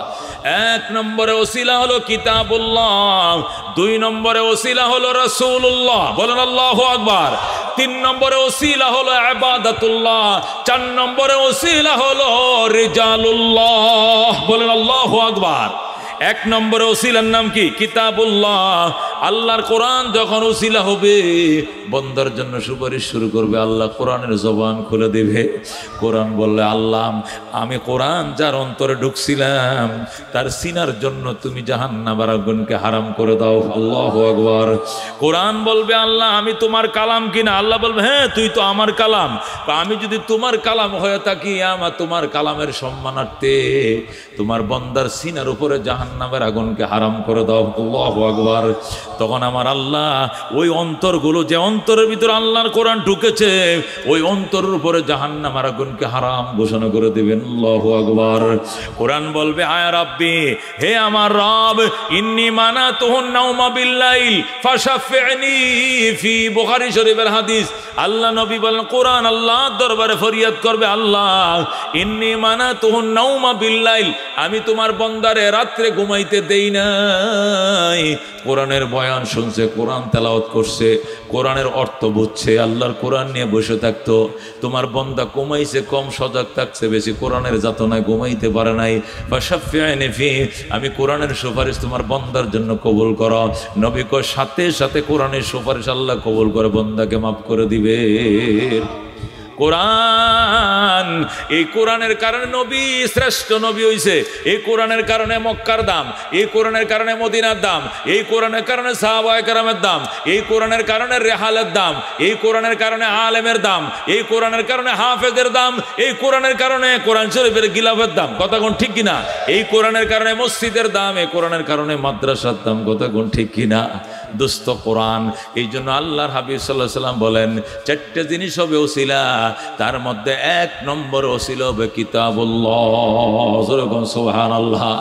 1 নম্বরে ওসিলা হলো কিতাবুল্লাহ, 2 নম্বরে ওসিলা হলো রাসূলুল্লাহ, বলেন আল্লাহু আকবার। 3 নম্বরে ওসিলা হলো ইবাদাতুল্লাহ, 4 নম্বরে ওসিলা হলো রিজালুল্লাহ, বলেন আল্লাহু আকবার। 1 নম্বরে ওসিলার নাম কি? কিতাবুল্লাহ। আল্লাহর কোরআন যখন ওসিলা হবে, বন্দার জন্য সুপারিশ শুরু করবে। আল্লাহ কোরআনের জবান খুলে দেবে। কোরআন বললে আল্লাহ আমি কোরআন যার অন্তরে ঢুকছিলাম তার সিনার জন্য তুমি জাহান্নামের আগুনকে হারাম করে দাও। আল্লাহু আকবার। কোরআন বলবে আল্লাহ আমি তোমার কালাম কিনা? আল্লাহ বলবে হ্যাঁ তুই তো আমার কালাম। আমি যদি তোমার কালাম হয়ে থাকি, আমার তোমার কালামের সম্মানার্থে তোমার বন্দার সিনার উপরে জাহান্নামের আগুনকে হারাম করে দাও। আল্লাহু আকবার। তখন আমার আল্লাহ ওই অন্তরগুলো, যে অন্তরের ভিতরে আল্লাহর কোরআন ঢুকেছে, ওই অন্তরের উপরে জাহান্নামের আগুনকে হারাম ঘোষণা করে দিবেন। আল্লাহু আকবার। কোরআন বলবে আয়া রাব্বি, হে আমার রব, ইন্নী মানাতুহুন নাওমা বিল্লাইল ফাশাফি'নি ফি। বুখারী শরীফের হাদিস। আল্লাহ নবী বলেন, কোরআন আল্লাহর দরবারে ফরিয়াদ করবে, আল্লাহ ইন্নী মানাতুহুন নাওমা বিল্লাইল, আমি তোমার বন্দারে রাত্রে ঘুমাইতে দেই নাই। কোরআনের বয়ান শুনছে, কোরআন তেলাওয়াত করছে, কোরআনের অর্থ বুঝছে, আল্লাহর কোরআন নিয়ে বসে থাকতো। তোমার বন্দা ঘুমাইছে কম, সজাগ থাকছে বেশি, কোরআনের যাতনায় ঘুমাইতে পারে নাই। ফাশাফি'নি ফি, আমি কোরআনের সুপারিশ তোমার বন্দার জন্য কবুল করো। নবী কয় সাথে সাথে কোরআনের সুপারিশ আল্লাহ কবুল করে বন্দাকে মাফ করে দিবে। কোরআন, এই কোরআনের কারণে নবী শ্রেষ্ঠ নবী হইছে। এই কোরআনের কারণে মক্কার দাম, এই কোরআনের কারণে মদিনার দাম, এই কোরআনের কারণে সাহাবায়ে কেরামের দাম, এই কোরআনের কারণে রেহালের দাম, এই কোরআনের কারণে আলেমের দাম, এই কোরআনের কারণে হাফেজের দাম, এই কোরআনের কারণে কোরআন শরীফের গিলাফের দাম। কথা কোন ঠিক কিনা? এই কোরআনের কারণে মসজিদের দাম, এই কোরআনের কারণে মাদ্রাসার দাম। কথা কোন ঠিক কিনা? দুস্থ কোরআন। এই জন্য আল্লাহর হাবিব সাল্লাল্লাহু আলাইহি ওয়াসাল্লাম বলেন 4টা জিনিস হবে ওসিলা, তার মধ্যে 1 নম্বর ওসিলা হবে কিতাবুল্লাহ, যেরকম সুবহানাল্লাহ।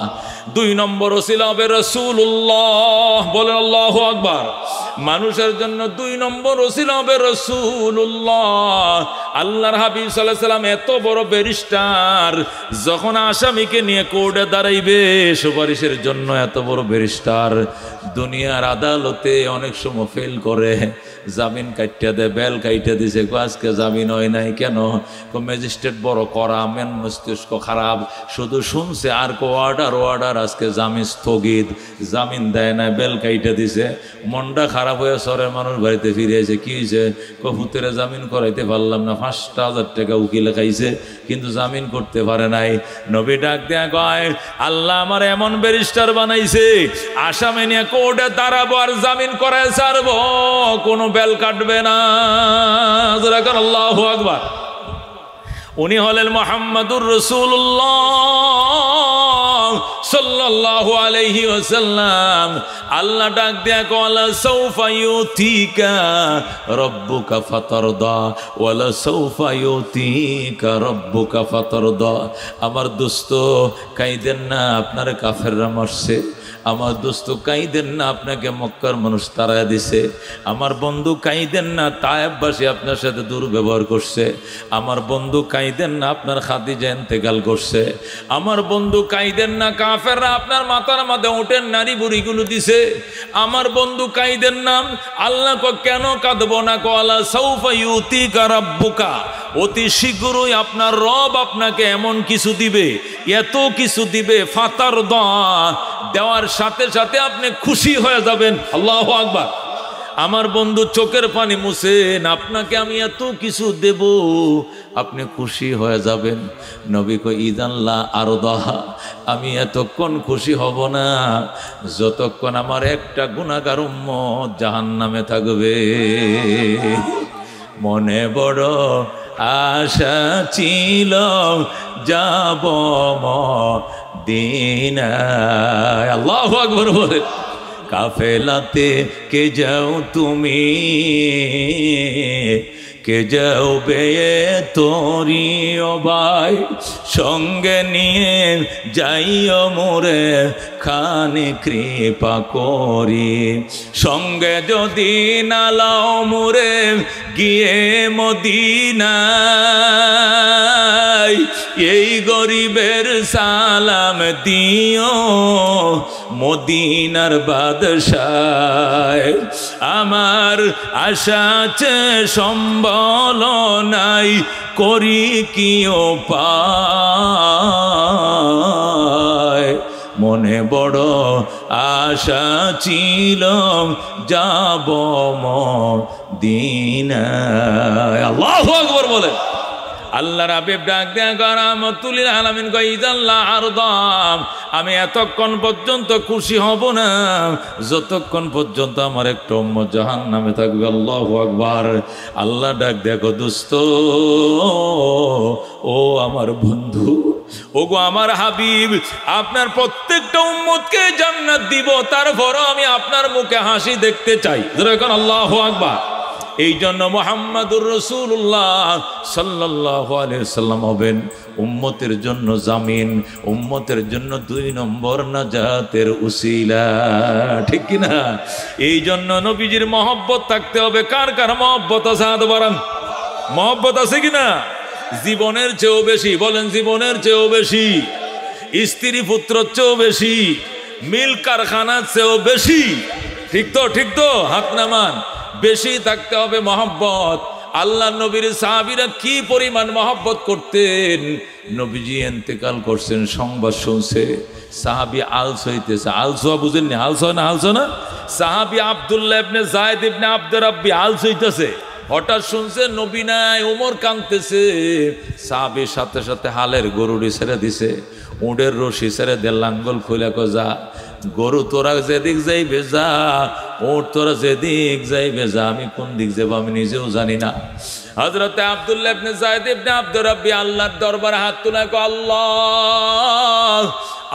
2 নম্বর ওসিলা হবে রাসূলুল্লাহ, বলেন আল্লাহু আকবার। মানুষের জন্য 2 নম্বর ওসিলা হবে রাসূলুল্লাহ। আল্লাহর হাবিব সাল্লাল্লাহু আলাইহি ওয়াসাল্লাম এত বড় ব্যারিস্টার, যখন আসামিকে নিয়ে কোর্টে দাঁড়াইবে সুপারিশের জন্য, এত বড় ব্যারিস্টার দুনিয়ার আদালতে অনেক সময় ফেল করে, জামিন কাইটা দেয়, বেল কাইটা দিছে, আজকে জামিন হয় নাই কেন? ম্যাজিস্ট্রেট বড় করা, মেন মস্তিষ্ক খারাপ, শুধু শুনছে আর অর্ডার, আজকে জামিন স্থগিত, জামিন দেয় না, বেল কাইটা দিছে, মনটা খারাপ হয়ে সরের মানুষ বাড়িতে ফিরে এসে কি হয়েছে? কবুতরে জামিন করাইতে পারলাম না, 5,000 টাকা উকিলে খাইছে, কিন্তু জামিন করতে পারে নাই। নবী ডাক দেয়া কয় আল্লাহ আমার এমন ব্যারিস্টার বানাইছে, আসামি নিয়ে কোর্টে দাঁড়াবো আর জামিন করায় ছাড়বো, কোনো বেল কাটবে না। আল্লাহু আকবার। উনি হলেন মুহাম্মাদুর রাসূলুল্লাহ সাল্লাল্লাহু আলাইহি ওয়াসাল্লাম। আল্লাহ ডাক দেয়া কলা সাউফা ইউতিকা রাব্বুকা ফাতারদা ওয়ালা সাউফা ইউতিকা রাব্বুকা ফাতারদা। আমার দোস্ত কাইদেন না, আপনার কাফেররা মারছে। আমার দোস্ত কাইদেন না, আপনাকে মক্কার মানুষ তাড়ায় দিছে। আমার বন্ধু কাইদেন না, তায়েববাসী আপনার সাথে দুর্ব্যবহার করছে। আমার বন্ধু কাইদেন না, আপনার খাদিজা ইন্তেকাল করছে। আমার বন্ধু কাইদেন না, কাফের কাফেররা আপনার মাথার মধ্যে উটের নারী বুড়িগুলো দিছে। আমার বন্ধু কাইদের নাম আল্লাহ কেন কাঁদবো না, কলা সাউফা ইউতিকা রাব্বুকা, অতি শীঘ্রই আপনার রব আপনাকে এমন কিছু দিবে, এত কিছু দিবে, ফাতার দেওয়ার সাথে সাথে আপনি খুশি হয়ে যাবেন। আল্লাহু আকবার। আমার বন্ধু চোখের পানি মুছেন, আপনাকে আমি এত কিছু দেব, আপনি খুশি হয়ে যাবেন। নবী কই ইদাল্লাহ আরদাহা, আমি এতক্ষণ খুশি হব না যতক্ষণ আমার একটা গুনাহগার উম্মত জাহান্নামে থাকবে। মনে বড় আশা ছিল যাব মদিনায়। আল্লাহু আকবার বলে। কাফেলাতে কে যাও তুমি, কে যাও বে তোরি ও ভাই, সঙ্গে নিয়ে যাইও মোরে খানে কৃপা করি। সঙ্গে যদি নালাও মোরে গিয়ে মদিনায়, এই গরিবের সালাম দিও মদিনার বাদশাহ। আমার আশা আছে সম্বল নাই, করি কি উপায়। মনে বড় আশা ছিল যাব মদিনায়। আল্লাহু আকবার বলে। আল্লাহর হাবিব ডাক দেয়া রাহমাতুল লিল আলামিন কই ইদাল্লাহ আরদাম, আমি এতক্ষণ পর্যন্ত খুশি হব না যতক্ষণ পর্যন্ত আমার একটা উম্মত জাহান্নামে থাকবে। আল্লাহু আকবার। আল্লাহ ডাক দেখো দোস্ত, ও আমার বন্ধু, ওগো আমার হাবিব, আপনার প্রত্যেকটা উম্মতকে জান্নাত দিব, তারপরও আমি আপনার মুখে হাসি দেখতে চাই। এখন আল্লাহু আকবার। এই জন্য মুহাম্মাদুর রাসূলুল্লাহ সাল্লাল্লাহু আলাইহি সাল্লাম হবেন উম্মতের জন্য জামিন, উম্মতের জন্য 2 নম্বর নাজাতের উসিলা। ঠিক কি না? এই জন্য নবীজির মহব্বত থাকতে হবে। কার কার মহব্বত আছে হাত বাড়ান। মহব্বত আছে কিনা? জীবনের চেয়েও বেশি, বলেন জীবনের চেয়েও বেশি, স্ত্রী পুত্রের চেয়েও বেশি, মিল কারখানার চেয়েও বেশি। ঠিক তো? ঠিক তো? হাত নামান। বেশি থাকতে হবে মহব্বত। আল্লাহ নবীর সাহাবীরা কি পরিমাণ মহব্বত করতেন। নবীজি ইন্তেকাল করছেন, সংবাদ শুনছে, সাহাবী আলস হইতেছে। আলসোয়া বুঝেননি? আলসো না? আলসো না? সাহাবী আব্দুল্লাহ ইবনে যায়েদ ইবনে আব্দুর রাব্বি আলস হইতেছে। হঠাৎ শুনছে নবী নাই, ওমর কাঁদতেছে। সাহাবীর সাথে সাথে হালের গরুটি ছেড়ে দিছে, উটের রশি ছেড়ে দে, লাঙ্গল খুলে যা, গরু তোরা যেদিক যাইবে যা, ওট তোরা যেদিক যাইবে যা, আমি কোন দিক যাব আমি নিজেও জানি না। হযরতে আব্দুল্লাহ ইবনে যায়েদ ইবনে আব্দুর রাব্বি আল্লাহর দরবারে হাত তুলে কয়, আল্লাহ,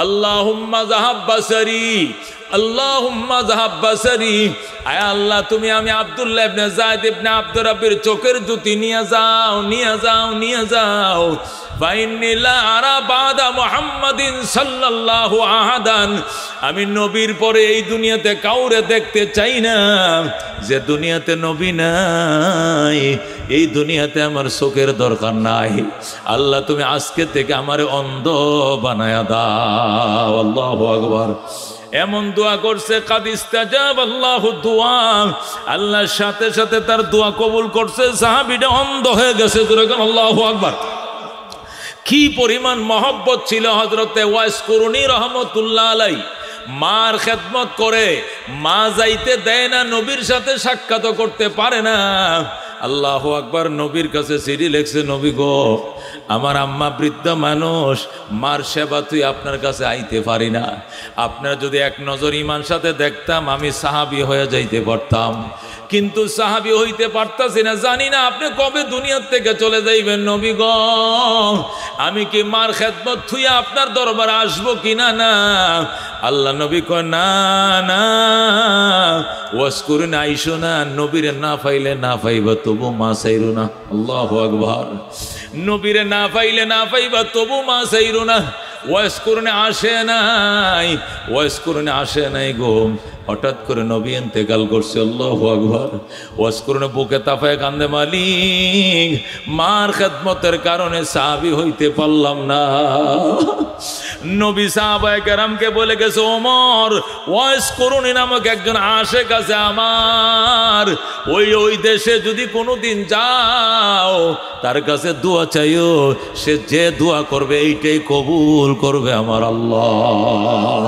আল্লাহুম্মা যাহাব বাসারি, আল্লাহুম্মা যাহাব বাসারি। আয় আল্লাহ, তুমি আমি আব্দুল্লাহ ইবনে যায়েদ ইবনে আব্দুর রাব্বির চোখের জ্যোতি নিয়ে যাও, নিয়ে যাও, নিয়ে যাও। ফাইন্নী লা আরা বাদা মুহাম্মাদিন সাল্লাল্লাহু আহাদান, আমি নবীর পরে এই দুনিয়াতে কাউরে দেখতে চাই না। যে দুনিয়াতে নবী নাই, এই দুনিয়াতে আমার চোখের দরকার নাই। আল্লাহ, তুমি আজকে থেকে আমারে অন্ধ বানায়া দাও। আল্লাহু আকবার। এমন দোয়া করছে, কাদ ইস্তাজাব আল্লাহু দুআ, আল্লাহর সাথে সাথে তার দোয়া কবুল করছে। সাহাবীটা অন্ধ হয়ে গেছে। আল্লাহু আকবার। কি পরিমাণ মহব্বত ছিল হযরতে ওয়াইস কুরুনি রহমতুল্লাহ আলাই। মার খেদমত করে, মা যাইতে দেয় না, নবীর সাথে সাক্ষাৎ করতে পারে না। আল্লাহু আকবার। নবীর কাছে চিঠি লিখছে, নবী গো, আমার আম্মা বৃদ্ধ মানুষ, মার সেবা তুই আপনার কাছে আইতে পারি না। আপনার যদি এক নজর ইমান সাথে দেখতাম, আমি সাহাবী হয়ে যাইতে পারতাম, কিন্তু সাহাবী হইতে পারতাছি না। জানি না আপনি কবে দুনিয়ার থেকে চলে যাইবেন। নবী গো, আমি কি মার খেদমত থুইয়া আপনার দরবারে আসবো কিনা? না। আল্লাহ নবী কয়, না না, ওয়াজ করুন আইসো না, নবীরে না পাইলে না পাইবা তবু মা চাইরো না। আল্লাহু আকবার। নবীরে না পাইলে না পাইবা তবু মা চাইরো না। ওয়াজ করুনে আসে নাই, ওয়াজ করুনে আসে নাই গো। হঠাৎ করে নবী ইন্তেকাল করছে। আল্লাহু আকবার। ওয়াজ করুনে বুকে তাফায় কান্দে, মালিক, মার খেদমতের কারণে সাহাবী হইতে পারলাম না। নবী সাহাবায়ে কেরামকে বলে গেছে, ওমর ওয়াইস করুনি নামক একজন আশেক আছে আমার, ওই দেশে যদি কোনোদিন যাও তার কাছে দোয়া চাইও, সে যে দোয়া করবে এইটাই কবুল করবে আমার আল্লাহ।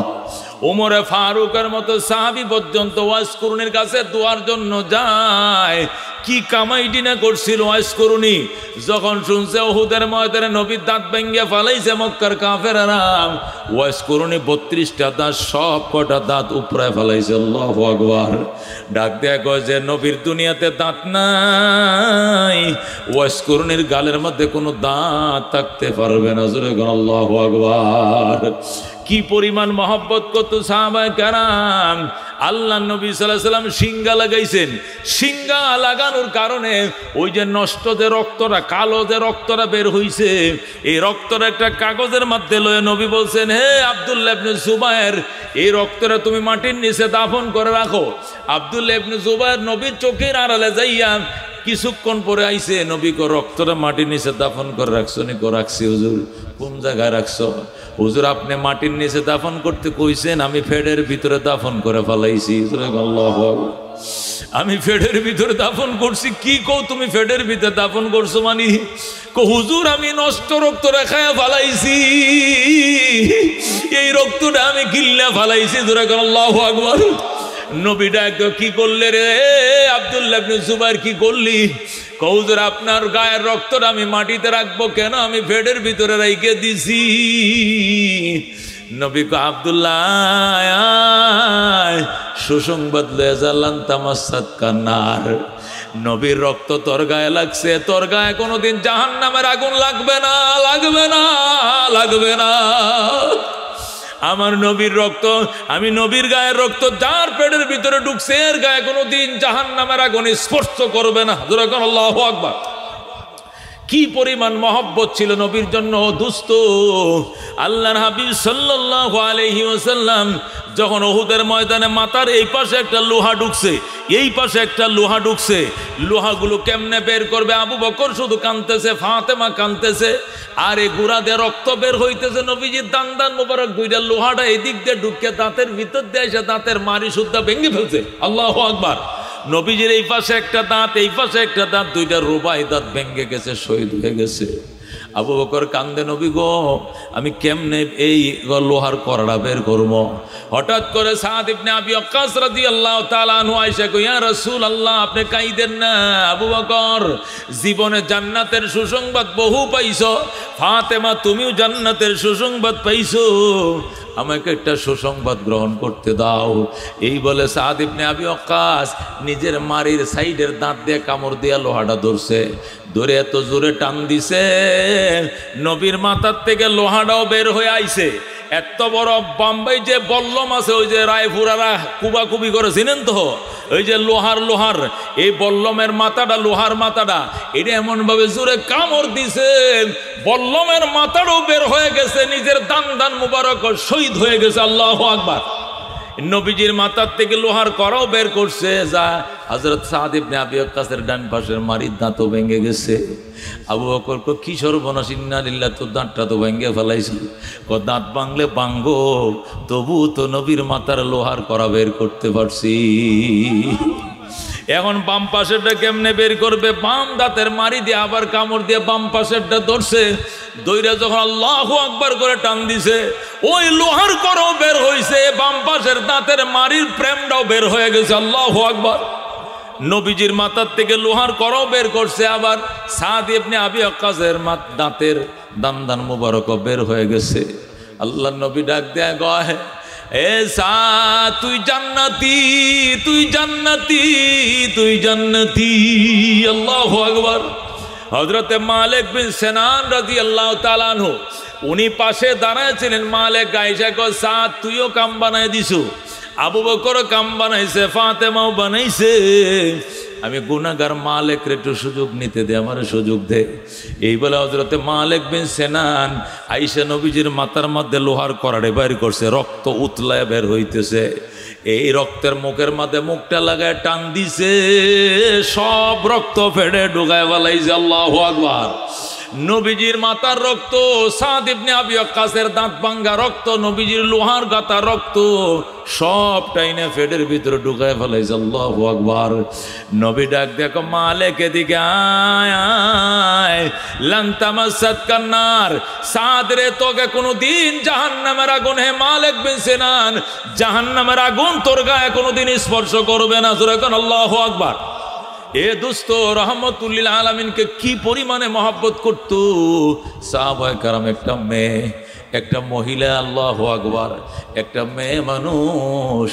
ওমরে ফারুকের মতো সাহাবী পর্যন্ত ওয়াইস করুনির কাছে দোয়ার জন্য যায়। কি কামাইটি না করছিল ওয়াইস করুনি, যখন শুনছে উহুদের ময়দানে নবীর দাঁত ভেঙে ফালাইছে মক্কার কাফেররা, ওয়াইস করুনি 32টা দাঁত সব কটা দাঁত উপরে ফেলাইছে। আল্লাহু আকবার। ডাক দেয়া কয় যে নবীর দুনিয়াতে দাঁত নাই, ওয়াইস করুনির গালের মধ্যে কোনো দাঁত থাকতে পারবে না। জোরে বলেন আল্লাহু আকবার। কি পরিমাণ মহব্বত করত সাহাবায়ে কেরাম। আল্লাহ নবী সাল্লাল্লাহু আলাইহি সাল্লাম সিংহা লাগাইছেন, সিংহা লাগানোর কারণে ওই যে নষ্ট যে রক্তটা, কালো যে রক্তটা বের হইছে, এই রক্তটা একটা কাগজের মধ্যে লয়ে নবী বলছেন, হে আব্দুল্লাহ ইবনে জুবায়ের, এই রক্তটা তুমি মাটির নিচে দাফন করে রাখো। আব্দুল্লাহ ইবনে জুবায়ের নবীর চোখের আড়ালে যাইয়া কিছুক্ষণ পরে আইছে, নবী কো রক্তটা মাটির নিচে দাফন করে রাখছো? নি কো রাখছি হুজুর। কোন জায়গায় রাখছো? হুজুর আপনি মাটির নিচে দাফন করতে কইছেন, আমি ফেডের ভিতরে দাফন করে ফেলাইছি। আল্লাহু আকবার। আমি ফেডের ভিতরে দাফন করছি? কি কও তুমি ফেডের ভিতরে দাফন করছো? মানি কো হুজুর আমি নষ্ট রক্ত রেখায় ফেলাইছি, এই রক্তটা আমি গিল্লা ফেলাইছি। আল্লাহু আকবার। নবী ডাক কি করলে রে আব্দুল্লাহ ইবনে জুবায়ের, কি করলি? কৌজুর আপনার গায়ের রক্তটা আমি মাটিতে রাখবো কেন? আমি ফেডের ভিতরে রেখে দিছি। নবী কো আব্দুল্লাহ সুসংবাদ লয়ে জালান তামাসাত কান্নার, নবীর রক্ত তোর গায়ে লাগছে, তোর গায়ে কোনোদিন জাহান্নামের আগুন লাগবে না, লাগবে না, লাগবে না। আমার নবীর রক্ত, আমি নবীর গায়ের রক্ত যার পেটের ভিতরে ঢুকছে এর গায়ে কোনোদিন জাহান্নামের আগুন স্পর্শ করবে না। যখন আল্লাহু আকবার। কি পরিমাণ মহব্বত ছিল নবীর জন্য দোস্ত। আল্লাহর হাবিব সাল্লাল্লাহু আলাইহি ওয়াসাল্লাম যখন উহুদের ময়দানে মাথার এই পাশে একটা লোহা ঢুকছে, এই পাশে একটা লোহা ঢুকছে, লোহাগুলো কেমনে বের করবে? আবু বকর শুধু কাঁদতেছে, ফাতেমা কাঁদতেছে, আর এই গুড়া দিয়ে রক্ত বের হইতেছে। নবীজির দান দান মোবারক দুইটা লোহাটা এদিক দিয়ে ঢুকে দাঁতের ভিতর দিয়ে এসে দাঁতের মারি সুদ্ধা ভেঙে ফেলছে। আল্লাহু আকবার। নবীজির এই পাশে একটা দাঁত, এই পাশে একটা দাঁত, দুইটা রুবাই দাঁত ভেঙে গেছে, শহীদ হয়ে গেছে। আবু বকর কান্দে, নবী গো আমি কেমনে এই লোহার করড়া বের করবো? হঠাৎ করে সাদ ইবনে আবি ওয়াক্কাস রাদিয়াল্লাহু তাআলা আনহু আয়েশা কই, ইয়া রাসূলুল্লাহ আপনি কাইদেন না। আবু বকর জীবনে জান্নাতের সুসংবাদ বহু পাইছো, ফাতেমা তুমিও জান্নাতের সুসংবাদ পাইছো, আমাকে একটা সুসংবাদ গ্রহণ করতে দাও। এই বলে সাদ ইবনে আবি ওয়াক্কাস নিজের মারির সাইডের দাঁত দিয়ে কামড় দিয়া লোহাটা ধরছে, ধরে এত জোরে টান দিছে নবীর মাথার থেকে লোহাটাও বের হয়ে আইছে। এত বড় বাম্বাই যে বল্লম আছে, ওই যে রায়পুরারা কুবাকুবি করে চিনেন তো, ওই যে লোহার এই বল্লমের মাথাটা, লোহার মাথাটা, এটা এমন ভাবে জোরে কামড় দিছে বল্লমের মাথাটাও বের হয়ে গেছে, নিজের দান দান মুবারক শহীদ হয়ে গেছে। আল্লাহু আকবার। নবীজির মাথার থেকে লোহার করাও বের করছে, যা হযরত সাদ ইবনে আবি ওয়াক্কাসের ডান পাশের মারির দাঁতও ভেঙে গেছে। আবু বকর কো কি সর্বনাশ, ইন্না লিল্লাহি, তোর দাঁতটা তো ভেঙে ফেলাইছিল। কো দাঁত ভাঙলে ভাঙবো, তবু তো নবীর মাথার লোহার করা বের করতে পারছি। এখন বাম পাশেরটা কেমনে বের করবে? বাম দাঁতের মারি দিয়ে আবার কামড় দিয়ে বাম পাশেরটা ধরছে, দইরা যখন আল্লাহু আকবার করে টান দিছে, ওই লোহার করাও বের হইছে, বাম পাশের দাঁতের মারির প্রেমটাও বের হয়ে গেছে। আল্লাহু আকবার। নবীজির মাথার থেকে লোহার করাও বের করছে, আবার সাদ ইবনে আবি ওয়াক্কাসের দাঁতের দান দান মুবারক বের হয়ে গেছে। আল্লাহ নবী ডাক দেয়া কয়, এ সাদ তুই জান্নাতি, তুই জান্নাতি, তুই জান্নাতি। আল্লাহু আকবার। হযরতে মালিক বিন সিনান রাদিয়াল্লাহু তাআলা আনহু উনি পাশে দাঁড়ায় ছিলেন। মালিক আয়েশা কয়, সাদ তুইও কাম বানায় দিছু, আবু বকর কাম বানাইছে, ফাতেমাও বানাইছে, আমি গুনাহগার মালিকরে একটু সুযোগ নিতে দে, আমার সুযোগ দে। এই বলে হযরতে মালিক বিন সিনান আয়েশা নবীজির মাথার মধ্যে লোহার করাড়ে বের করছে, রক্ত উতলায় বের হইতেছে। এই রক্তের মুখের মধ্যে মুখটা লাগায় টান দিছে, সব রক্ত ফেড়ে ঢুকায় ফেলাইছে। আল্লাহু আকবার। নবীজির মাথার রক্ত, সাদ ইবনে আবি ওয়াক্কাসের দাঁত ভাঙ্গা রক্ত, নবীজির লোহার গাতা রক্ত সব টাইনে পেটের ভিতরে ঢুকায় ফেলাইছে। আল্লাহু আকবার। নবী ডাক দেখো মালিক এদিকে আয় আয়, লান তামাসসাতকান নার, সাদ রে তোকে কোনোদিন জাহান্নামের আগুন, হে মালিক বিন সিনান, জাহান্নামের আগুন তোর গায়ে কোনোদিন স্পর্শ করবে না। জোরে কোন আল্লাহু আকবার। এ দোস্ত রহমতুল্লিল আলামিনকে কি পরিমাণে মহব্বত করত সাহাবায়ে কেরাম। একটা মেয়ে, একটা মহিলা, আল্লাহু আকবার, একটা মেয়ে মানুষ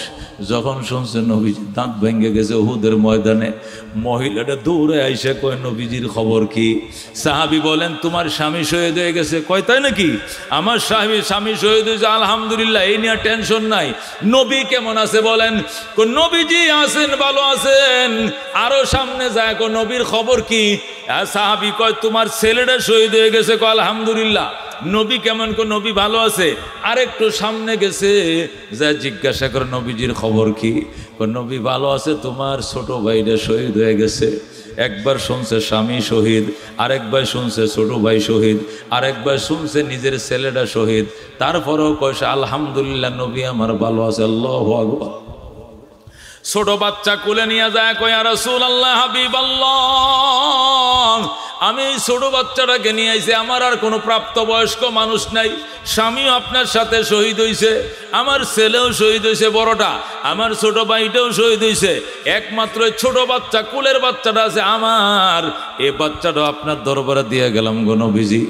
যখন শুনছে নবীজির দাঁত ভেঙে গেছে উহুদের ময়দানে, মহিলাটা দৌড়ে আইসা কয় নবীজির খবর কি? সাহাবী বলেন তোমার স্বামী শহীদ হয়ে গেছে। কয় তাই নাকি? আমার স্বামী শহীদ হয়েছে, আলহামদুলিল্লাহ, এই নিয়ে টেনশন নাই। নবী কেমন আছে বলেন? নবীজি আছেন, ভালো আছেন। আরো সামনে যায় কয় নবীর খবর কি? সাহাবী কয় তোমার ছেলেটা শহীদ হয়ে গেছে। কয় আলহামদুলিল্লাহ। নবী কেমন? কো নবী ভালো আছে। আরেকটু সামনে গেছে, যা জিজ্ঞাসা করে নবীজির খবর কি? কো নবী ভালো আছে, তোমার ছোট ভাইটা শহীদ হয়ে গেছে। একবার শুনছে স্বামী শহীদ, আরেকবার শুনছে ছোট ভাই শহীদ, আরেকবার শুনছে নিজের ছেলেটা শহীদ। তারপরেও কইছে আলহামদুলিল্লাহ, নবী আমার ভালো আছে। আল্লাহু আকবার। ছোট বাচ্চা কোলে নিয়ে যায়, কয় ইয়া রাসূলুল্লাহ, হাবিবাল্লাহ, আমি ছোট বাচ্চাটাকে নিয়ে আইছি, আমার আর কোনো প্রাপ্তবয়স্ক মানুষ নাই, স্বামীও আপনার সাথে শহীদ হয়েছে, আমার ছেলেও শহীদ হয়েছে বড়টা, আমার ছোট ভাইটাও শহীদ হয়েছে, একমাত্র ছোট বাচ্চা কুলের বাচ্চাটা আছে আমার, এই বাচ্চাটাও আপনার দরবারে দিয়ে গেলাম গো নবীজি।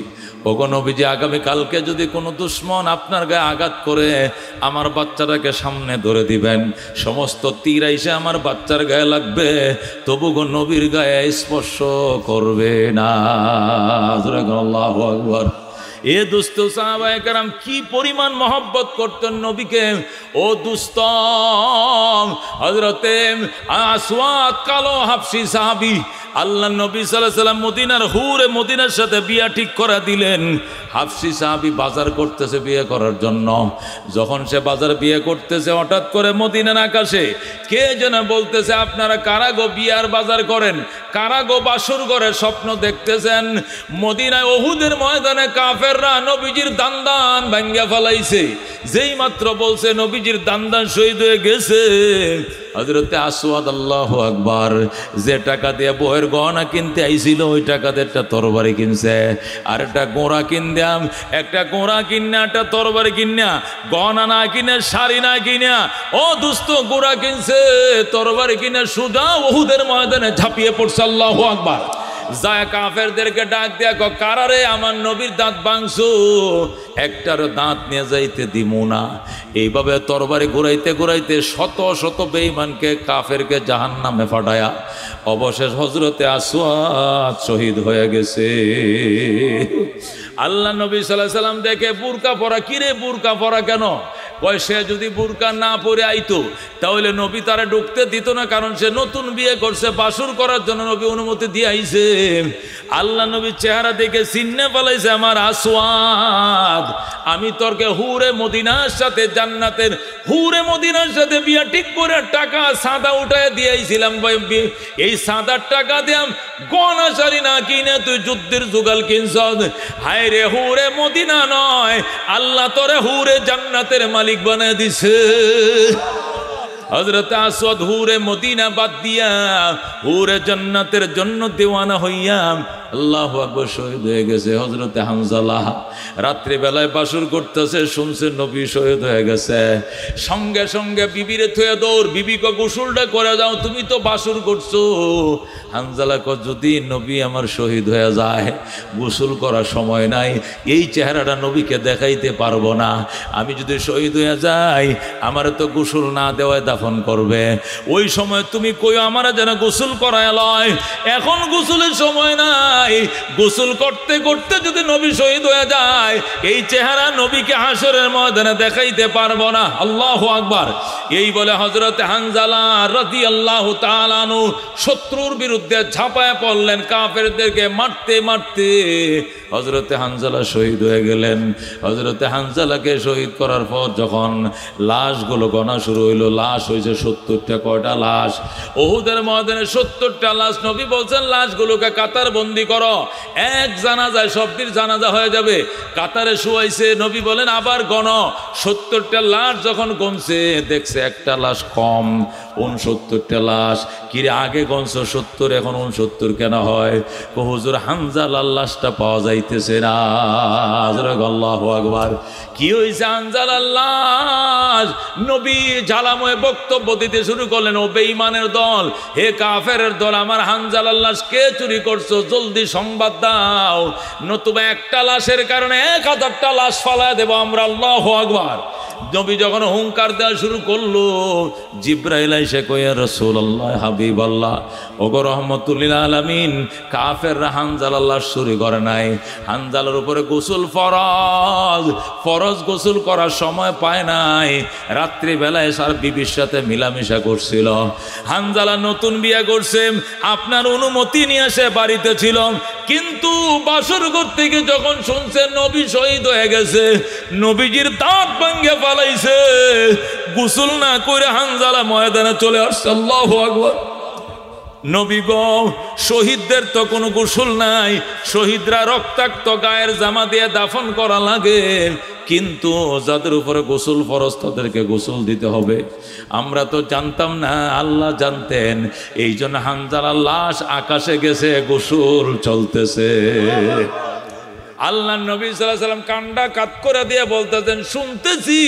ওগো নবীজি, আগামীকালকে যদি কোনো দুশ্মন আপনার গায়ে আঘাত করে আমার বাচ্চাটাকে সামনে ধরে দিবেন, সমস্ত তীর এসে আমার বাচ্চার গায়ে লাগবে, তবু গো নবীর গায়ে স্পর্শ করবে না। আল্লাহু আকবার। এ দুস্থ সাহাবায়ে কেরাম কি পরিমাণ মহব্বত করতেন নবীকে। ও দুস্থ হযরতে আসওয়াদ কালো হাবশী সাহাবী, আল্লাহ নবী সাল্লাল্লাহু আলাইহি সাল্লাম মদিনার হুরে মদিনার সাথে বিয়া ঠিক করে দিলেন। হাবশী সাহাবী বাজার করতেছে বিয়ে করার জন্য। যখন সে বাজার বিয়ে করতেছে, হঠাৎ করে মদিনার আকাশে কে যেন বলতেছে, আপনারা কারা গো বিয়ার বাজার করেন, কারা গো বাসর করে স্বপ্ন দেখতেছেন? মদিনায় উহুদের ময়দানে কাফেররা নবীজির দান্দান ভাঙ্গা ফেলাইছে। যেই মাত্র বলছে নবীজির দান্দান শহীদ হয়ে গেছে, হযরতে আসওয়াদ, আল্লাহু আকবার, যে টাকা দিয়ে বউয়ের গহনা কিনতে আইছিল ওই টাকা দিয়ে একটা তরবারি কিনছে, আর একটা গোড়া কিনদাম, একটা গোড়া কিনা, একটা তরবারি কিনা, গহনা না কিনে, শাড়ি না কিনা, ও দুস্থ গোড়া কিনছে, তরবারি কিনে সুজা উহুদের ময়দানে ঝাঁপিয়ে পড়ছে। আল্লাহু আকবার। যায় কাফেরদেরকে ডাক দিয়া কো, কারারে আমার নবীর দাঁত ভাঙছো, একটারও দাঁত নিয়ে যাইতে দিমু না। এইভাবে তরবারি ঘুরাইতে ঘুরাইতে শত শত বেঈমানকে কাফেরকে জাহান্নামে ফাটায়া অবশেষ হযরতে আসওয়াদ শহীদ হয়ে গেছে। আল্লাহ নবী সাল্লাল্লাহু আলাইহি সাল্লাম দেখে বুরকা পরা, কিরে বুরকা পরা কেন? কয় সে যদি বুরকা না পরে আইতো তাহলে নবী তারা ঢুকতে দিত না, কারণ সে নতুন বিয়ে করছে, বাসর করার জন্য নবী অনুমতি দিয়ে আইছে। আল্লাহ নবী চেহারা দেখে চিন্নে ফেলাইছে, আমার আসওয়াদ, আমি তোরকে হুরে মদিনার সাথে, জান্নাতের হুরে মদিনার সাথে বিয়া ঠিক করে টাকা সাদা উঠায় দিয়েছিলাম, এই সাদার টাকা দিয়াম গহনা শাড়ি না কিনে তুই যুদ্ধের জুগাল কিনছ। হায় রে, হুরে মদিনা নয়, আল্লাহ তোরে হুরে জান্নাতের মালিক বানায় দিছে। হযরত আসওয়াদ হুরে মদিনা বাদ দিয়া হুরে জান্নাতের জন্য দেওয়ানা হইয়া আল্লাহু আকবার শহীদ হয়ে গেছে। হযরতে হানজালা রাত্রি বেলায় বাসর করতেছে, শুনছে নবী শহীদ হয়ে গেছে, সঙ্গে সঙ্গে বিবিরে থুয়ে দৌড়, বিবিকে গোসলটা করে যাও, তুমি তো বাসর করছো। হানজালা কয়, যদি নবী আমার শহীদ হয়ে যায়, গোসল করার সময় নাই, এই চেহারাটা নবীকে দেখাইতে পারবো না, আমি যদি শহীদ হয়ে যাই আমার তো গোসল না দেওয়ায় দাফন করবে, ওই সময় তুমি কইও আমার যেন গোসল করায় লয়, এখন গোসলের সময় নাই, গোসল করতে করতে যদি নবী শহীদ হয়ে যায় এই চেহারা নবীকে হাসরের ময়দানে দেখাইতে পারবো না। আল্লাহু আকবার। এই বলে হযরতে হানজালা রাদিয়াল্লাহু তাআলা আনহু শত্রুর বিরুদ্ধে ঝাঁপায় পড়লেন, কাফেরদেরকে মারতে মারতে হযরতে হানজালা শহীদ হয়ে গেলেন। হযরতে হানজালাকে শহীদ করার পর যখন লাশগুলো গণা শুরু হইল, লাশ হয়েছে 70টা। কয়টা লাশ? উহুদের ময়দানে 70টা লাশ। নবী বলছেন লাশগুলোকে কাতার বন্দি করো, এক জানাজায় সবটির জানাজা হয়ে যাবে। কাতারে শুয়াইছে, নবী বলেন আবার গণো। 70টা লাশ যখন গনছে দেখছে একটা লাশ কম, 69টা লাশ। কিরে আগে গনছো 70, এখন 69 কেন হয়? হুজুর হানজালার লাশটা পাওয়া যাইতেছে না। আল্লাহু আকবার। কি হয়েছে? হানজালার লাশ। নবী ঝালাময়ে বক্তব্য দিতে শুরু করলেন, ও বেঈমানের দল, হে কাফেরের দল, আমার হানজালার লাশ কে চুরি করছো? জলদি সংবাদ দাও, নতুবা একটা লাশের কারণে 1000টা লাশ ফালায় দেব আমরা। আল্লাহু আকবার। নবী যখন হুঙ্কার দেওয়া শুরু করলো, জিব্রাইল এসে কইয়া রাসূলুল্লাহ, হাবিবাল্লাহ, ওগো রহমতুল্লিল আলামিন, কাফেররা হানজালার লাশ চুরি করে নাই। হানজালার উপরে গোসল ফরজ, ফরজ গোসল করার সময় পায় নাই। রাত্রিবেলায় সার বিবির সাথে মিলামিশা করছিল। হানজালা নতুন বিয়ে করছে, আপনার অনুমতি নিয়ে সে বাড়িতে ছিল, কিন্তু বাসর করতে গিয়ে যখন শুনছে নবী শহীদ হয়ে গেছে, নবীজির দাঁত ভাঙ্গে ফালাইছে। গোসল না করে হানজালা ময়দানে চলে আসছে। আল্লাহু আকবার। নবী গো, শহীদদের তো কোনো গোসল নাই, শহীদরা রক্তাক্ত গায়ের জামা দিয়ে দাফন করা লাগে, কিন্তু যাদের উপরে গোসল ফরজ তাদেরকে গোসল দিতে হবে। আমরা তো জানতাম না, আল্লাহ জানতেন। এই জন্য হানজালার লাশ আকাশে গেছে, গোসল চলতেছে। আল্লাহ নবী সাল্লাল্লাহু আলাইহি ওয়াসাল্লাম কান্ডা কাত করে দিয়ে বলতেছেন, শুনতেছি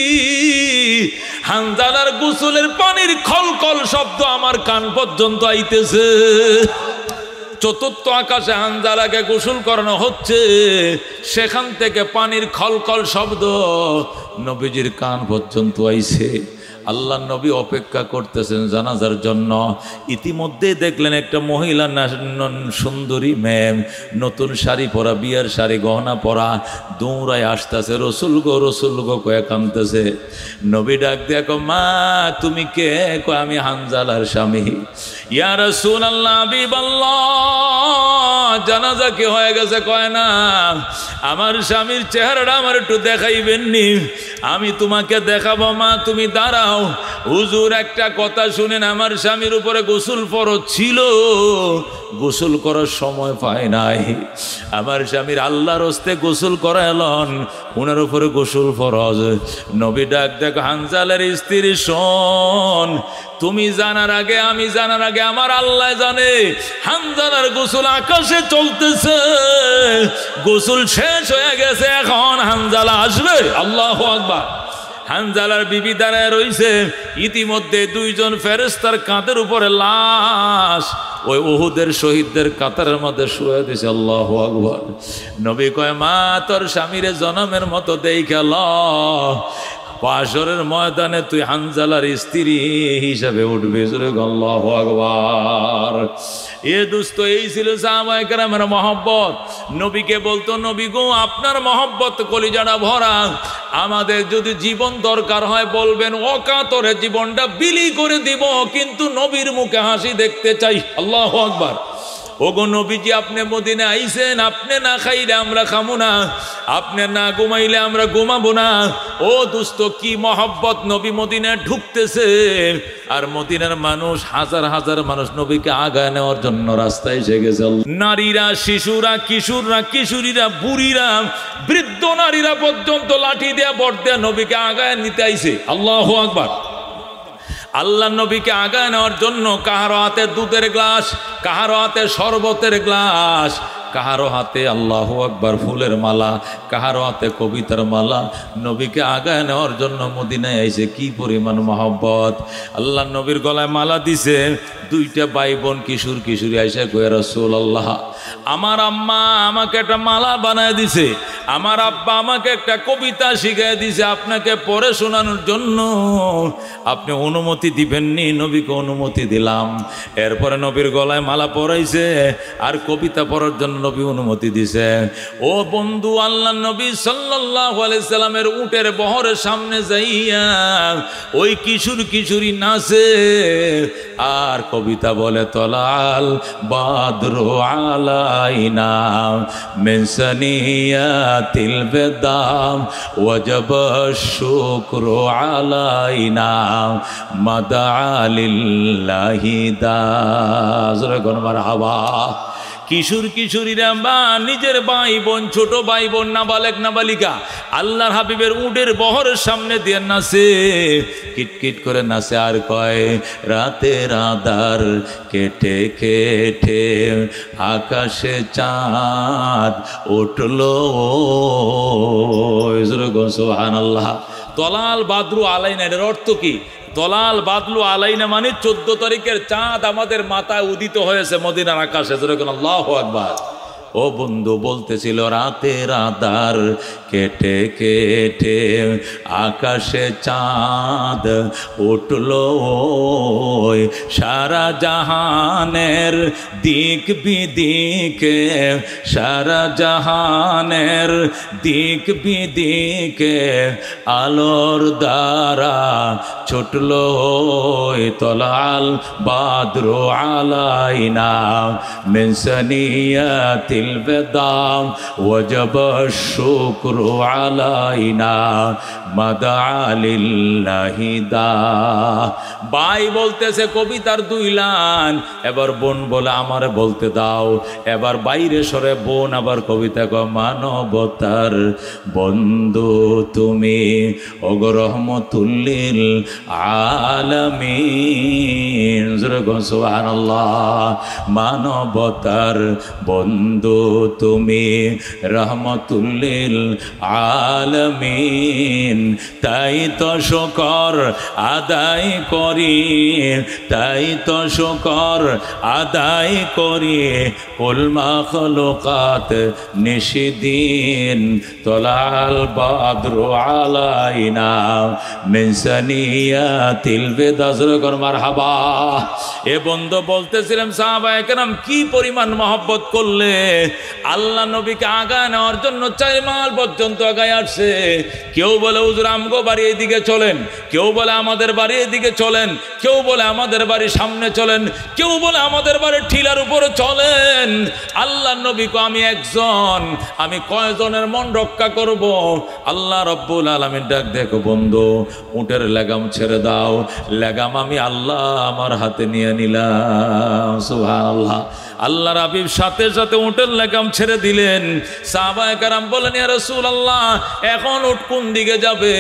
হানজালার গোসলের পানির খলখল শব্দ আমার কান পর্যন্ত আইতেছে। চতুর্থ আকাশে হানজালাকে গোসল করানো হচ্ছে, সেখান থেকে পানির খলখল শব্দ নবীজির কান পর্যন্ত আইছে। আল্লাহ নবী অপেক্ষা করতেছেন জানাজার জন্য। ইতিমধ্যে দেখলেন একটা মহিলা, সুন্দরী মেম, নতুন শাড়ি পরা, বিয়ের শাড়ি গহনা পরা, দৌড়ায় আসতেছে। রসুল গো, রসুল গো কয়ে কাঁদতেছে। নবী ডাক দেখো, মা তুমি কে? কয় আমি হানজালার স্বামী। ইয়া রাসূলুল্লাহ, হাবিবাল্লাহ, জানাজা কি হয়ে গেছে? কয় না, আমার স্বামীর চেহারাটা আমার একটু দেখাইবেন নি? আমি তোমাকে দেখাবো। মা তুমি দাঁড়াও। হুজুর একটা কথা শুনেন, আমার স্বামীর উপরে গোসল ফরজ ছিল, গোসল করার সময় পায় নাই। আমার স্বামীর আল্লাহর হস্তে গোসল করাইলেন, ওনার উপরে গোসল ফরজ। নবী ডাক দেখো, হানজালার স্ত্রী শোন, তুমি জানার আগে, আমি জানার আগে আমার আল্লাহ জানে হানজালার গোসল আকাশে চলতেছে, গোসল শেষ হয়ে গেছে, এখন হানজালা আসবে। আল্লাহু আকবার। হানজালার বিবি দাঁড়ায় রইছে। ইতিমধ্যে 2 জন ফেরেশতার কাঁধের উপরে লাশ ওই উহুদের শহীদদের কাতারের মধ্যে শুয়ে দিছে। আল্লাহু আকবার। নবী কয়, মা তোর স্বামীরে জনমের মতো দেখে ল, হাশরের ময়দানে তুই হানজালার স্ত্রী হিসাবে উঠবি। আল্লাহু আকবার। এ দোস্ত, এই ছিল সাহাবায়ে কেরামের মহব্বত। নবীকে বলতো, নবী গো আপনার মহব্বত কলিজাটা ভরা, আমাদের যদি জীবন দরকার হয় বলবেন, অকাতরে জীবনটা বিলি করে দিব, কিন্তু নবীর মুখে হাসি দেখতে চাই। আল্লাহু আকবার। ওগো নবীজি, আপনি মদিনা আইছেন, আপনি না খাইলে আমরা খামু না, আপনি না ঘুমাইলে আমরা ঘুমাবো না। ও দোস্ত, কি মহব্বত! নবী মদিনায় ঢুকতেছে, আর মদিনার মানুষ, হাজার হাজার মানুষ নবীকে আগায় নেওয়ার জন্য রাস্তায় এসে গেছে। নারীরা, শিশুরা, কিশোররা, কিশোরীরা, বুড়িরা, বৃদ্ধ নারীরা পর্যন্ত লাঠি দেয়া বট দেয়া নবীকে আগায় নিতে আইছে। আল্লাহু আকবার। আল্লাহ নবীকে আগায় নেওয়ার জন্য কাহারো হাতে দুধের গ্লাস, কাহারো হাতে শরবতের গ্লাস, কাহারো হাতে আল্লাহু আকবার ফুলের মালা, কাহারো হাতে কবিতার মালা, নবীকে আগায় নেওয়ার জন্য মদিনায় আইছে। কি পরিমাণ মহব্বত! আল্লাহ নবীর গলায় মালা দিছে। 2টা ভাই বোন কিশোর কিশোরী আইসা কয়ে, রাসূলুল্লাহ, আমার আম্মা আমাকে একটা মালা বানায় দিছে, আমার আব্বা আমাকে একটা কবিতা শিখাই দিছে, আপনাকে পড়ে শোনানোর জন্য আপনি অনুমতি দিবেননি? নবীকে অনুমতি দিলাম। এরপরে নবীর গলায় মালা পরাইছে, আর কবিতা পড়ার জন্য নবী অনুমতি দিছে। ও বন্ধু, আল্লাহ নবী সাল্লাল্লাহু আলাইহি সাল্লামের উটের বহরের সামনে যাইয়া ওই কিশোর কিশোরী নাচে আর কবিতা বলে, তলাল বাদরু আলাইনা মিন সানিয়াতিল বেদাম ওয়াজাব শুকরু আলাইনা মাদা লিল্লাহি দা। মারহাবা। কিশোর কিশোরীরা বা নিজের ভাই বোন, ছোট ভাই বোন, নাবালেক নাবালিকা আল্লাহর হাবিবের উটের বহরের সামনে দিয়ে নাচে, কিটকিট করে নাচে আর কয় রাতের আধার কেটে কেটে আকাশে চাঁদ উঠলো। সুবহানাল্লাহ। তলাল বাদরু আলাইনা, এর অর্থ কি? তলাল বাদলু আলাইনা মানে 14 তারিখের চাঁদ আমাদের মাথায় উদিত হয়েছে মদিনার আকাশে। আল্লাহু আকবার। ও বন্ধু বলতেছিল রাতের আধার কেটে কেটে আকাশে চাঁদ উঠলো, সারা জাহানের দিক বিদিকে, সারা জাহানের দিক বিদিকে আলোর দ্বারা ছুটলো। তলাল বাদরু আলাইনা মিন সানিয়াতিল البدام وجب الشكر علينا مدعا لله دا। ভাই বলতেছে কবিতার 2 লাইন, এবার বোন বলে আমারে বলতে দাও। এবার বাইরে সরে বোন আবার কবিতা কয় মানবতার বন্ধু তুমি ওগো রহমতুল লিল আলামিন। সুবহানাল্লাহ। মানবতার বন্ধু তুমি রহমতুল লিল আলামিন, তাই তো শুকর আদায় করি, তাই তো শুকর আদায় করি। কুল মাখলুকাত নিশিদিন তলাল বাদরু আলাইনা মিন সানিয়াতিল বিদা। মারহাবা। এ বন্ধু বলতেছিলাম সাহাবায়ে কেরাম কি পরিমাণ মহব্বত করলে আল্লাহ নবীকে আগায় নেওয়ার জন্য 4 মাইল পর্যন্ত আগায় আসছে। কেউ বলে হুজুর আমগো বাড়ি এদিকে চলেন, কেউ বলে আমাদের বাড়ি এদিকে চলেন, কেউ বলে আমাদের বাড়ি সামনে চলেন, কেউ বলে আমাদের বাড়ি ঠিলার উপরে চলেন। আল্লাহ নবীকে আমি একজন, আমি কয়জনের মন রক্ষা করব? আল্লাহ রব্বুল আলামিন ডাক দেখো বন্ধু উটের লাগাম ছেড়ে দাও। লাগাম আমি আল্লাহ আমার হাতে নিয়ে নিলাম। সুবহানাল্লাহ। আল্লাহর হাবিব সাথে সাথে উটের লাগাম ছেড়ে দিলেন। সাহাবায়ে কেরাম বলেন ইয়া রাসূলুল্লাহ এখন উট কোন দিকে যাবে?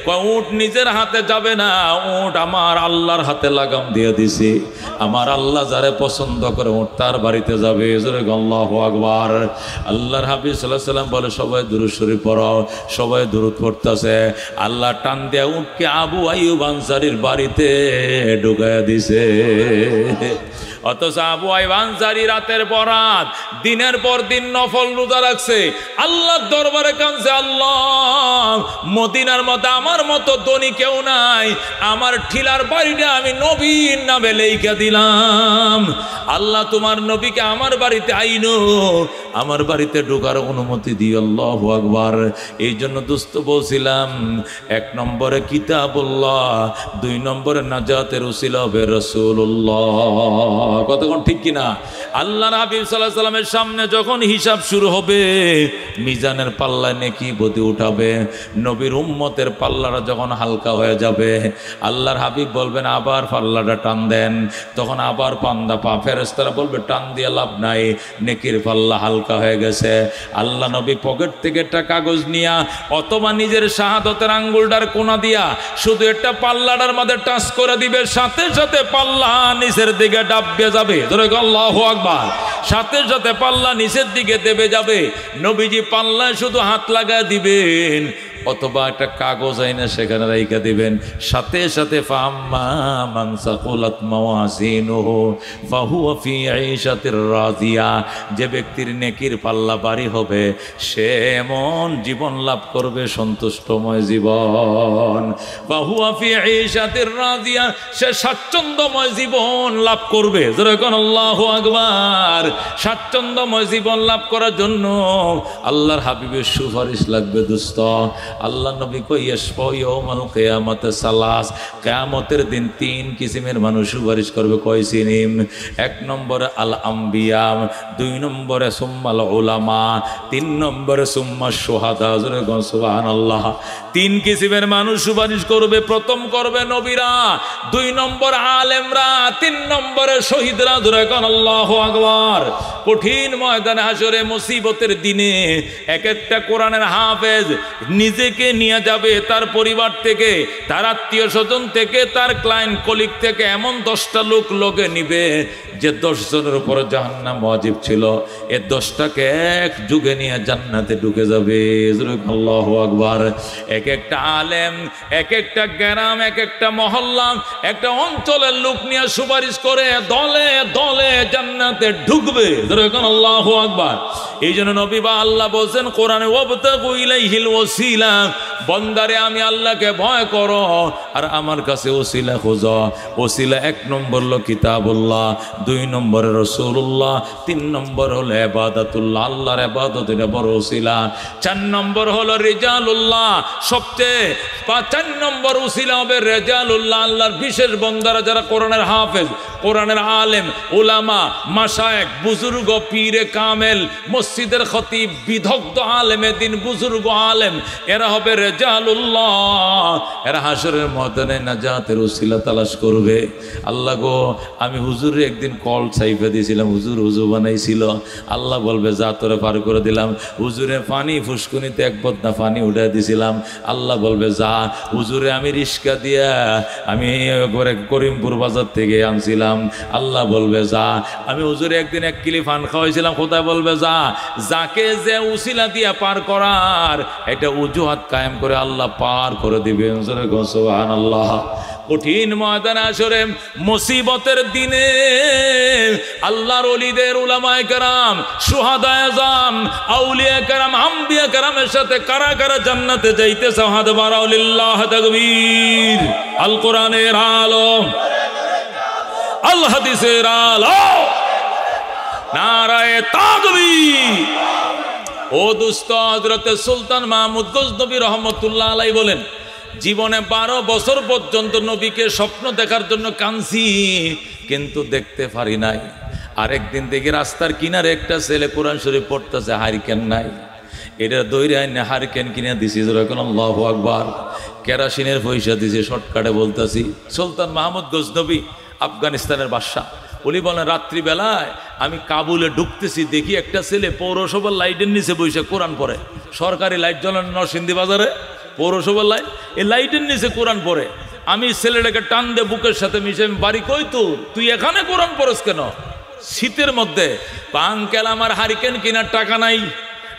কয় উট নিজের হাতে যাবে না, উট আমার আল্লাহর হাতে লাগাম দিয়ে দিছি। আমার আল্লাহ যারে পছন্দ করে উট তার বাড়িতে যাবে। জোরে আল্লাহু আকবার। আল্লাহর হাবিব সাল্লাল্লাহু আলাইহি ওয়াসাল্লাম বলে সবাই দুরূদ শরীফ পড়ো। সবাই দুরূদ পড়তেছে। আল্লাহ টান দিয়ে উটকে আবু আইয়ুব আনসারীর বাড়িতে ঢুকায়া দিছে। অথচ আবু আইয়ুব আনসারী রাতের পর রাত দিনের পর দিন নফল রোজা রাখছে, আল্লাহর দরবারে কাঁদছে আল্লাহ মদিনার মতো আমার মতো ধনী কেউ নাই, আমার ঠিলার বাড়িটা আমি নবীর নামে লেখা দিলাম। আল্লাহ তোমার নবীকে আমার বাড়িতে আইনো, আমার বাড়িতে ঢোকার অনুমতি দিও। আল্লাহু আকবার। এই জন্য দোস্ত বলছিলাম 1 নম্বরে কিতাবুল্লাহ, 2 নম্বরে নাজাতের উসিলা হবে রাসূলুল্লাহ। কতক্ষণ ঠিক কিনা? আল্লাহর হাবিব সাল্লাল্লাহু আলাইহি ওয়াসাল্লামের সামনে যখন হিসাব শুরু হবে, মিজানের পাল্লায় নেকি বদি উঠাবে, নবীর উম্মতের পাল্লাটা যখন হালকা হয়ে যাবে, আল্লাহর হাবিব বলবেন আবার পাল্লাটা টান দেন। তখন আবার পান্দা পা ফেরেশতারা বলবে টান দিয়ে লাভ নাই, নেকির পাল্লা হালকা হয়ে গেছে। আল্লাহ নবী পকেট থেকে একটা কাগজ নিয়া অথবা নিজের শাহাদতের আঙ্গুলটার কোনা দিয়া শুধু একটা পাল্লাটার মধ্যে টাচ করে দিবে, সাথে সাথে পাল্লা নিচের দিকে ডাববে যাবে। ধরে আল্লাহু আকবার। সাথে সাথে পাল্লা নিচের দিকে দেবে যাবে। নবীজি পাল্লায় শুধু হাত লাগায় দিবেন অথবা একটা কাগজ আইনে সেখানে রাইখা দিবেন, সাথে সাথে ফাম্মা মান সাকুলাত মাওয়াজিনুহু ফাহুয়া ফি আইশাতির রাদিয়া। যে ব্যক্তির নেকির পাল্লা ভারী হবে সে এমন জীবন লাভ করবে সন্তুষ্টময় জীবন। ফাহুয়া ফি আইশাতির রাদিয়া, সে স্বাচ্ছন্দ্যময় জীবন লাভ করবে। জোরে কোন আল্লাহু আকবার। স্বাচ্ছন্দ্যময় জীবন লাভ করার জন্য আল্লাহর হাবিবের সুপারিশ লাগবে দোস্ত। আল্লাহ নবী কই ইয়াউমাল কিয়ামাতে সালাস, কিয়ামতের দিন 3 কিসিমের মানুষ সুপারিশ করবে। কয় সিনিম? 1 নম্বরে আল আম্বিয়া, 2 নম্বরে সুম্মাল উলামা, 3 নম্বরে সুম্মা শুহাদা। সুবহানাল্লাহ। 3 কিসিমের মানুষ সুপারিশ করবে। প্রথম করবে নবীরা, 2 নম্বর আলেমরা, 3 নম্বরে শহীদরা। আল্লাহু আকবার। কঠিন ময়দানে হাসরে মুসিবতের দিনে এক একটা কোরআনের হাফেজ নিজেকে নিয়ে যাবে তার পরিবার থেকে, তার আত্মীয় স্বজন থেকে, তার ক্লায়েন্ট কলিগ থেকে, এমন 10টা লোকে নিবে যে 10 জনের উপরে জাহান্নাম ওয়াজিব ছিল, এ 10টাকে এক যুগে নিয়ে জান্নাতে ঢুকে যাবে। আল্লাহু আকবার। এক একটা আলেম, এক একটা গ্রাম, এক একটা মহল্লা, একটা অঞ্চলের লোক নিয়ে সুপারিশ করে দলে দলে জান্নাতে ঢুকবে। আল্লাহু আকবার। এই জন্য নবী বা আল্লাহ বলছেন কোরআনে, ওয়াবতাগু ইলাইহিল ওয়াসিলা, বন্দারে আমি আল্লাহকে ভয় করো আর আমার কাছে ওসিলা খোঁজো। ওসিলা 1 নম্বর হলো কিতাবুল্লাহ, 2 নম্বরে রাসূলুল্লাহ, 3 নম্বর হলো ইবাদাতুল্লাহ, আল্লাহর ইবাদত, এটা বড় ওসিলা। 4 নম্বর হলো রিজালুল্লাহ, সবচেয়ে 4 নম্বর ওসিলা হবে রিজালুল্লাহ, আল্লাহর বিশেষ বন্দারা যারা কোরআনের হাফেজ, কোরআনের আলেম, উলামা, মাশায়েখ, বুজুর্গ, পীরে কামেল, মসজিদের খতিব, বিদগ্ধ আলেমে দিন, বুজুর্গ আলেম, এরা হবে রিজালুল্লাহ। এরা হাসরের ময়দানে নাজাতের ওসিলা তালাশ করবে। আল্লাহ গো, আমি হুজুরে একদিন কল চাইফে দিয়েছিলাম, হুজুর উযু বানাইছিল, আল্লাহ বলবে যা তোরে পার করে দিলাম। হুজুরে পানি ফুসকুনিতে 1 বদনা পানি উঠে দিয়েছিলাম, আল্লাহ বলবে যা। হুজুরে আমি রিস্কা দিয়া আমি করিমপুর বাজার থেকে আনছিলাম, আল্লাহ বলবে যা। আমি হুজুরে একদিন 1 কিলি পান খাওয়াইছিলাম, খোদা বলবে যা। যাকে যে উসিলা দিয়া পার করার এটা অজুহাত কায়েম করে আল্লাহ পার করে দিবেন। সুবহানাল্লাহ। কঠিন ময়দানে হাসরে মুসিবতের দিনে আল্লাহর ওলিদের, উলামায়ে কেরাম, শুহাদায়ে আযম, আউলিয়া কেরাম, আম্বিয়া কেরামের সাথে কারা কারা জান্নাতে যাইতেছে হাত বাড়াও, লিল্লাহ তাকবীর। আল কোরআনের আলো, আল হাদিসের আলো, নারায়ে তাকবীর। ও দোস্ত, হযরত সুলতান মাহমুদ গজনবী রহমাতুল্লাহ আলাইহি বলেন, জীবনে 12 বছর পর্যন্ত নবীকে স্বপ্ন দেখার জন্য কাঁদছি, কিন্তু দেখতে পারি নাই। আরেকদিন দেখি রাস্তার কিনারে একটা ছেলে কোরআন শরীফ পড়তেছে, হারিকেন নাই, এটা দৈরে আইনে হারিকেন কিনে দিছি। আল্লাহু আকবার। কেরাসিনের পয়সা দিছে, শর্টকাটে বলতেছি। সুলতান মাহমুদ গজনবী আফগানিস্তানের বাদশা, উনি বলেন রাত্রিবেলায় আমি কাবুলে ঢুকতেছি, দেখি একটা ছেলে পৌরসভার লাইটের নিচে বসে কোরআন পড়ে। সরকারি লাইট জ্বলেন নরসিংদী বাজারে, পৌরসভার লাইট, এই লাইটের নিচে কোরআন পড়ে। আমি ছেলেটাকে টান দে বুকের সাথে মিশে, বাড়ি কই তোর, তুই এখানে কোরআন পড়স কেন শীতের মধ্যে? আঙ্কেল, আমার হারিকেন কেনার টাকা নাই,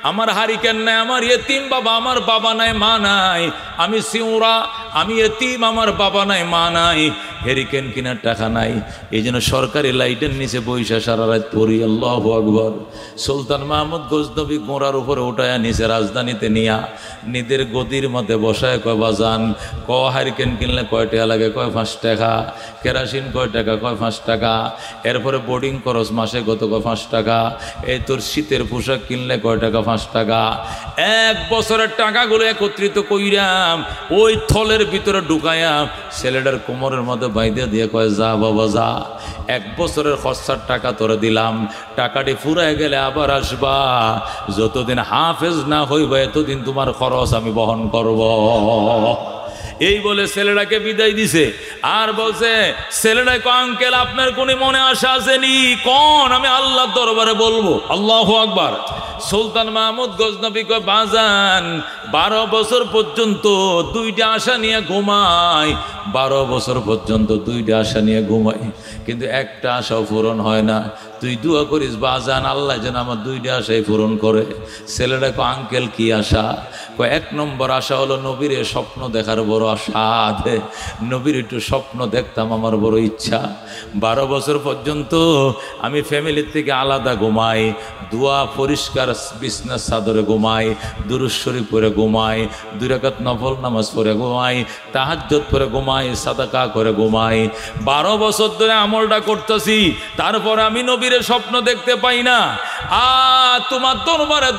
আমার হারিকেন নাই, আমার এতিম বাবা, আমার বাবা নাই, মা নাই, আমি সিউরা, আমি এতিম, আমার বাবা নাই, মা নাই, হেরিকেন কিনার টাকা নাই, এই জন্য সরকারি লাইটের নিচে বৈশা সারা রাত পড়ি। আল্লাহু আকবার। সুলতান মাহমুদ গজনবী গোড়ার উপরে উঠায় নিচে রাজধানীতে নিয়া নিদের গদির মধ্যে বসায়, কয় বাজান, হারিকেন কিনলে কয় টাকা লাগে? কয় 5 টাকা। কেরাসিন কয় টাকা? কয় 5 টাকা। এরপরে বোর্ডিং খরচ মাসে কত? কয় 5 টাকা। এই তোর শীতের পোশাক কিনলে কয় টাকা? 5 টাকা। 1 বছরের টাকাগুলো একত্রিত কইরাম ওই থলের ভিতরে ঢুকাইয়াম, ছেলেটার কোমরের মধ্যে বাইদে দিয়ে কয়, যা বাবা যা, 1 বছরের খরচার টাকা তোরে দিলাম, টাকাটি ফুরায় গেলে আবার আসবা, যতদিন হাফেজ না হইবা এতদিন তোমার খরচ আমি বহন করব। এই বলে ছেলেটাকে বিদায় দিছে। আর বলছে ছেলেটা, আঙ্কেল আপনার কোন মনে আশা আসেনি? কোন, আমি আল্লাহর দরবারে বলবো। আল্লাহু আকবার। সুলতান মাহমুদ গজনবী কয়, বাজান 12 বছর পর্যন্ত 2টা আশা নিয়ে ঘুমাই, 12 বছর পর্যন্ত 2টা আশা নিয়ে ঘুমাই, কিন্তু একটা আশাও পূরণ হয় না। তুই দোয়া করিস বাজান, আল্লাহ যেন আমার 2টা আশাই পূরণ করে। ছেলেটা কয়, আঙ্কেল কি আশা? কয় 1 নম্বর আশা হলো নবীর স্বপ্ন দেখার বড় আশা, নবীর একটু স্বপ্ন দেখতাম, আমার বড় ইচ্ছা। 12 বছর পর্যন্ত আমি ফ্যামিলির থেকে আলাদা ঘুমাই, দোয়া পরিষ্কার বিছনার চাদরে ঘুমাই, দুরূদ শরীফ পড়ে ঘুমাই, 2 রাকাত নফল নামাজ পড়ে ঘুমাই, তাহাজ্জুদ পড়ে ঘুমাই, সাদাকা করে ঘুমাই। 12 বছর ধরে আমলটা করতেছি, তারপরে আমি নবীর স্বপ্ন দেখতে পাই না। তোমার দরবারে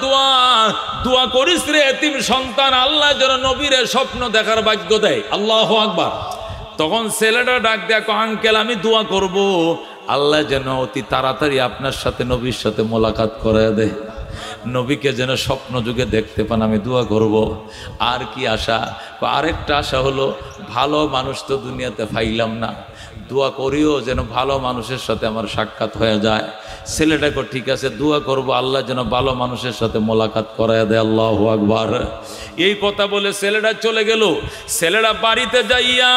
দোয়া করিস রে এতিম সন্তান, আল্লাহ যেন নবীর স্বপ্ন দেখার ভাগ্য দেয়। আল্লাহু আকবার। তখন ছেলেটা ডাক দেয়া, আঙ্কেল আমি দোয়া করব আল্লাহ যেন অতি তাড়াতাড়ি আপনার সাথে নবীর সাথে মোলাকাত করে দেয়। নবীকে যেন স্বপ্ন যুগে দেখতে পান, আমি দোয়া করব। আর কি আশা? আরেকটা আশা হলো, ভালো মানুষ তো দুনিয়াতে পাইলাম না, দোয়া করিও যেন ভালো মানুষের সাথে আমার সাক্ষাৎ হয়ে যায়। ছেলেটাকে ঠিক আছে, দোয়া করব আল্লাহ যেন ভালো মানুষের সাথে মোলাকাত করায় দেয়। আল্লাহু আকবার। এই কথা বলে ছেলেটা চলে গেল। ছেলেটা বাড়িতে যাইয়া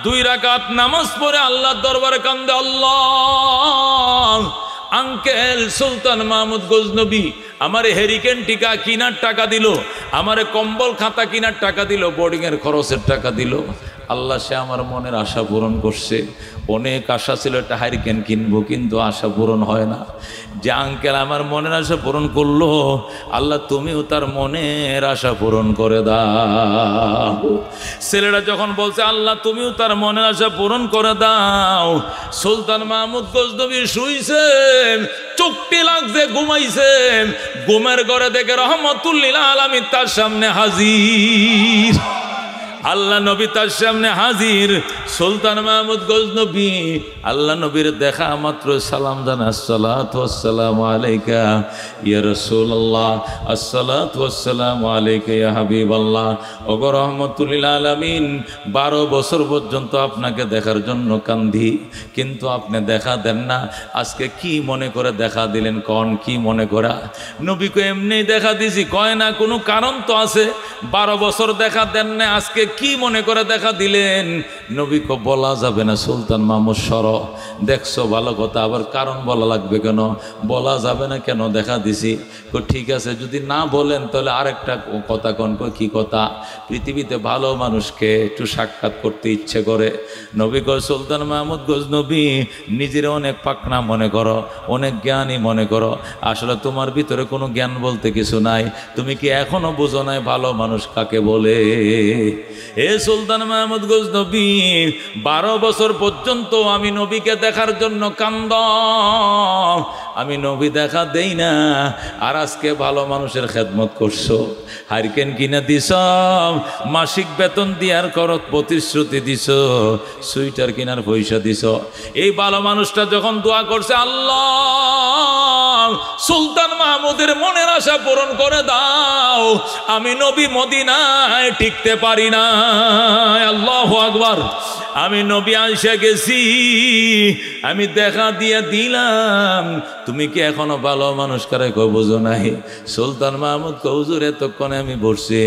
2 রাকাত নামাজ পড়ে আল্লাহর দরবারে কান্দে, আল্লাহ, আঙ্কেল সুলতান মাহমুদ গজনবী আমারে হেরিকেন টিকা কিনার টাকা দিল, আমারে কম্বল খাতা কিনার টাকা দিল, বোর্ডিংয়ের খরচের টাকা দিল। আল্লাহ সে আমার মনের আশা পূরণ করছে। অনেক আশা ছিল একটা হারিকেন কিনবো, কিন্তু আশা পূরণ হয় না। যে আঙ্কেল আমার মনের আশা পূরণ করলো, আল্লাহ তুমিও তার মনের আশা পূরণ করে দাও। ছেলেরা যখন বলছে আল্লাহ তুমিও তার মনের আশা পূরণ করে দাও, সুলতান মাহমুদ গজনবী শুইছেন, চোখটি লাগছে, ঘুমাইছেন। ঘুমের ঘরে দেখে রহমতুল্লিল আলামিন তার সামনে হাজির। আল্লাহ নবী তার সামনে হাজির। সুলতান মাহমুদ গজনবী আল্লাহ নবীর দেখা মাত্র সালাম জানা, আসসালাতু ওয়াসসালামু আলাইকা ইয়া রাসূলুল্লাহ, আসসালাতু ওয়াসসালামু আলাইকা ইয়া হাবিবাল্লাহ। ওগো রহমাতুল আলামিন, 12 বছর পর্যন্ত আপনাকে দেখার জন্য কান্ধি, কিন্তু আপনি দেখা দেন না। আজকে কি মনে করে দেখা দিলেন? কোন কি মনে করা? নবীকে এমনি দেখা দিছি কয় না, কোনো কারণ তো আছে। 12 বছর দেখা দেন না, আজকে কি মনে করে দেখা দিলেন? নবীকে বলা যাবে না, সুলতান মাহমুদ সর, দেখছো ভালো কথা, আবার কারণ বলা লাগবে কেন? বলা যাবে না কেন? দেখা দিছি। ঠিক আছে, যদি না বলেন তাহলে আরেকটা কথা কন। কি কথা? পৃথিবীতে ভালো মানুষকে একটু সাক্ষাৎ করতে ইচ্ছে করে। নবী কয়, সুলতান মাহমুদ গজনবী নিজের অনেক পাকনা মনে করো, অনেক জ্ঞানী মনে করো, আসলে তোমার ভিতরে কোনো জ্ঞান বলতে কিছু নাই। তুমি কি এখনো বুঝো নাই ভালো মানুষ কাকে বলে? এ সুলতান মাহমুদ গজনবী, 12 বছর পর্যন্ত আমি নবীকে দেখার জন্য কান্দ, আমি নবী দেখা দেই না, আর আজকে ভালো মানুষের খেদমত করছো। হারিকেন কিনা দিছ, মাসিক বেতন দিয়ার করত প্রতিশ্রুতি দিছ, সুইটার কিনার পয়সা দিছ। এই ভালো মানুষটা যখন দোয়া করছে, আল্লাহ সুলতান মাহমুদের মনের আশা পূরণ করে দাও, আমি নবী মদিনায় টিকতে পারি না। আল্লাহু আকবার। আমি নবী আয়েশা গেছি, আমি দেখা দিয়ে দিলাম, তুমি কি এখনো ভালো মানুষ কারে কো বুঝো নাই? সুলতান মাহমুদ কো হুজুর এতক্ষণে আমি বসছি।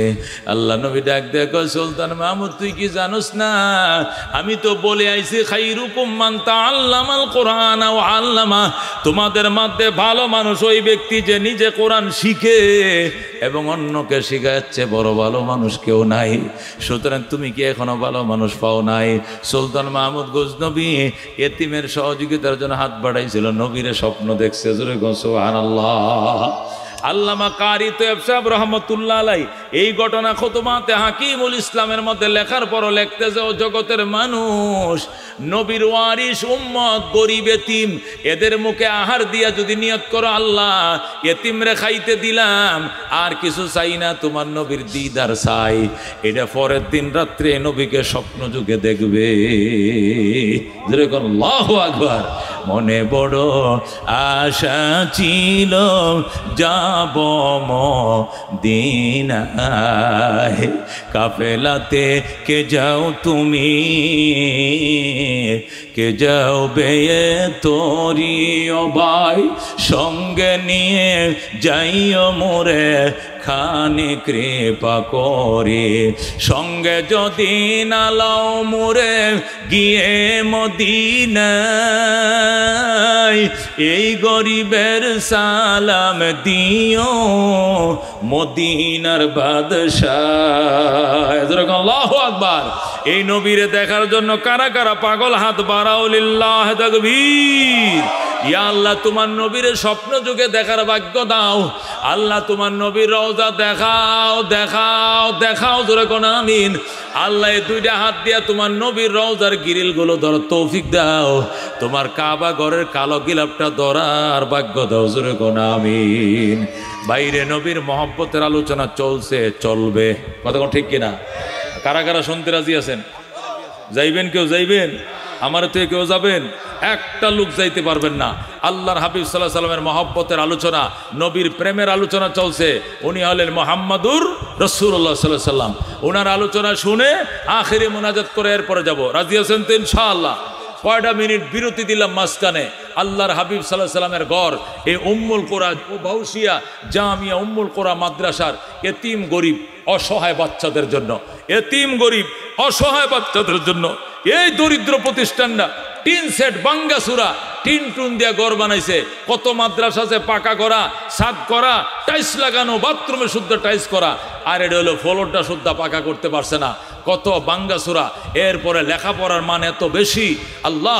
আল্লাহ নবী ডাক দিয়ে কয়, সুলতান মাহমুদ তুই কি জানোস না, আমি তো বলে আইছি খাইরুকুম মান তাআল্লামাল কোরআন ওয়া আল্লামা, তোমাদের মধ্যে ভালো মানুষ ওই ব্যক্তি যে নিজে কোরআন শিখে এবং অন্যকে শিখাচ্ছে, বড় ভালো মানুষ কেউ নাই। সুতরাং তুমি কি এখনো ভালো মানুষ পাও নাই? সুলতান মাহমুদ গজনবী এতিমের সহযোগিতার জন্য হাত বাড়াইছিল, নবীরে স্বপ্ন দেখছে। জোরে গো সুবহানাল্লাহ। আল্লামা কারি তৈয়ব সাহেব রহমতুল্লাহ আলাইহি এই ঘটনা খুতবাতে হাকিমুল ইসলামের মধ্যে লেখার পরও লিখতে যে, জগতের মানুষ, নবীর ওয়ারিস উম্মত, গরিব এতিম, এদের মুখে আহার দিয়া যদি নিয়ত করো, আল্লাহ এতিমরে খাইতে দিলাম, আর কিছু চাই না, তোমার নবীর দিদার চাই, এটা পরের দিন রাত্রে নবীকে স্বপ্ন যুগে দেখবে। যেরকম আল্লাহু আকবার। মনে বড় আশা ছিল যাব মদিনায়, কাফেলাতে কে যাও তুমি, কে যাও বেয়ে তোরি ও ভাই, সঙ্গে নিয়ে যাইও মোরে খানি কৃপা করে, সঙ্গে যদি না লাও মোরে গিয়ে মদিনায়, এই গরিবের সালাম দিও মদিনার বাদশাহ। আল্লাহু আকবার। এই নবীরে দেখার জন্য কারা কারা পাগল? হাত বাড়াও, লিল্লাহ তাকবীর। ইয়া আল্লাহ, তোমার নবীর স্বপ্ন যুগে দেখার ভাগ্য দাও। আল্লাহ তোমার নবীর রওজা দেখাও, দেখাও, দেখাও। জোরে কোন আমিন। আল্লাহ এই 2টা হাত দিয়া তোমার নবীর রওজার গিরিল গুলো ধর তৌফিক দাও। তোমার কাবা ঘরের কালো গিলাপটা ধরার ভাগ্য দাও। জোরে কোন আমিন। বাইরে নবীর মহব্বতের আলোচনা চলছে, চলবে। কথা কোন ঠিক কিনা? কারা কারা শুনতে রাজি আছেন? যাইবেন? কেউ যাইবেন? আমার থেকে কেউ যাবেন? একটা লোক যাইতে পারবেন না। আল্লাহর হাবিব সাল্লাল্লাহু আলাইহি সাল্লামের মহব্বতের আলোচনা, নবীর প্রেমের আলোচনা চলছে। উনি হলেন মুহাম্মাদুর রাসূলুল্লাহ সাল্লাল্লাহু আলাইহি সাল্লাম। ওনার আলোচনা শুনে আখিরি মুনাজাত করে এরপরে যাব। রাজি আছেন তো ইনশাআল্লাহ? কয়টা মিনিট বিরতি দিলাম মাঝখানে। আল্লাহর হাবিব সাল্লাল্লাহু আলাইহি সাল্লামের ঘর এই উম্মুল কোরা ও বাউসিয়া জামিয়া উম্মুল কোরা মাদ্রাসার এতিম গরিব অসহায় বাচ্চাদের জন্য, এতিম গরিব অসহায় বাচ্চাদের জন্য এই দরিদ্র প্রতিষ্ঠানটা টিন সেট বাঙ্গাসুরা টিন টুন দিয়া ঘর বানাইছে। কত মাদ্রাসা আছে পাকা করা, ছাদ করা, টাইলস লাগানো, বাথরুমে শুদ্ধ টাইলস করা, আর এটা হলো ফ্লোরটা শুদ্ধ পাকা করতে পারছে না। কত বাঙ্গাসুরা। এরপরে লেখাপড়ার মান এত বেশি। আল্লাহ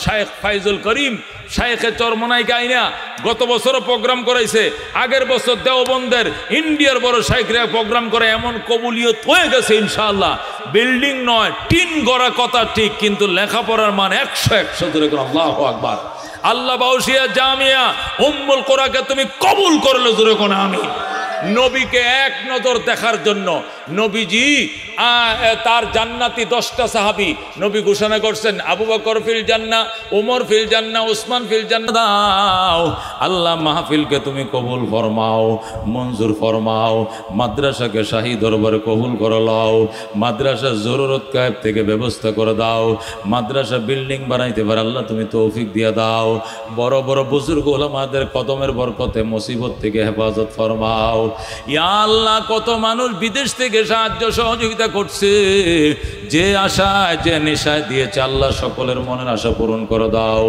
শায়েখ ফাইজুল করিম শায়েখে চরমনাই গাইনা গত বছরও প্রোগ্রাম করাইছে। আগের বছর দেওবন্দের ইন্ডিয়ার বড় শায়েখরা প্রোগ্রাম করে এমন কবুলিয়ত হয়ে গেছে ইনশাআল্লাহ। বিল্ডিং নয় টিন গড়া কথা ঠিক, কিন্তু লেখাপড়ার মান 100 ধরে করে আল্লাহু আকবার। আল্লাহ বাউসিয়া জামিয়া উম্মুল কোরাকে তুমি কবুল করলে জোরে কোন আমি। নবীকে এক নজর দেখার জন্য নবীজি তার জান্নাতি 10টা সাহাবী নবী ঘোষণা করছেন, আবু বকর ফিল জান্নাহ, ওমর ফিল জান্নাহ, ওসমান ফিল জান্নাহ। দাও আল্লাহ মাহফিলকে তুমি কবুল ফরমাও, মঞ্জুর ফরমাও। মাদ্রাসাকে শাহী দরবারে কবুল করে লও। মাদ্রাসা জরুরত কায়েব থেকে ব্যবস্থা করে দাও। মাদ্রাসা বিল্ডিং বানাইতে পারে আল্লাহ তুমি তৌফিক দিয়ে দাও। বড় বড় বুজুর্গ উলামাদের কদমের বরকতে মুসিবত থেকে হেফাজত ফরমাও। ইয়া আল্লাহ কত মানুষ বিদেশ থেকে সাহায্য সহযোগিতা করছে, যে আশায় যে নেশায় দিয়েছে আল্লাহ সকলের মনের আশা পূরণ করে দাও।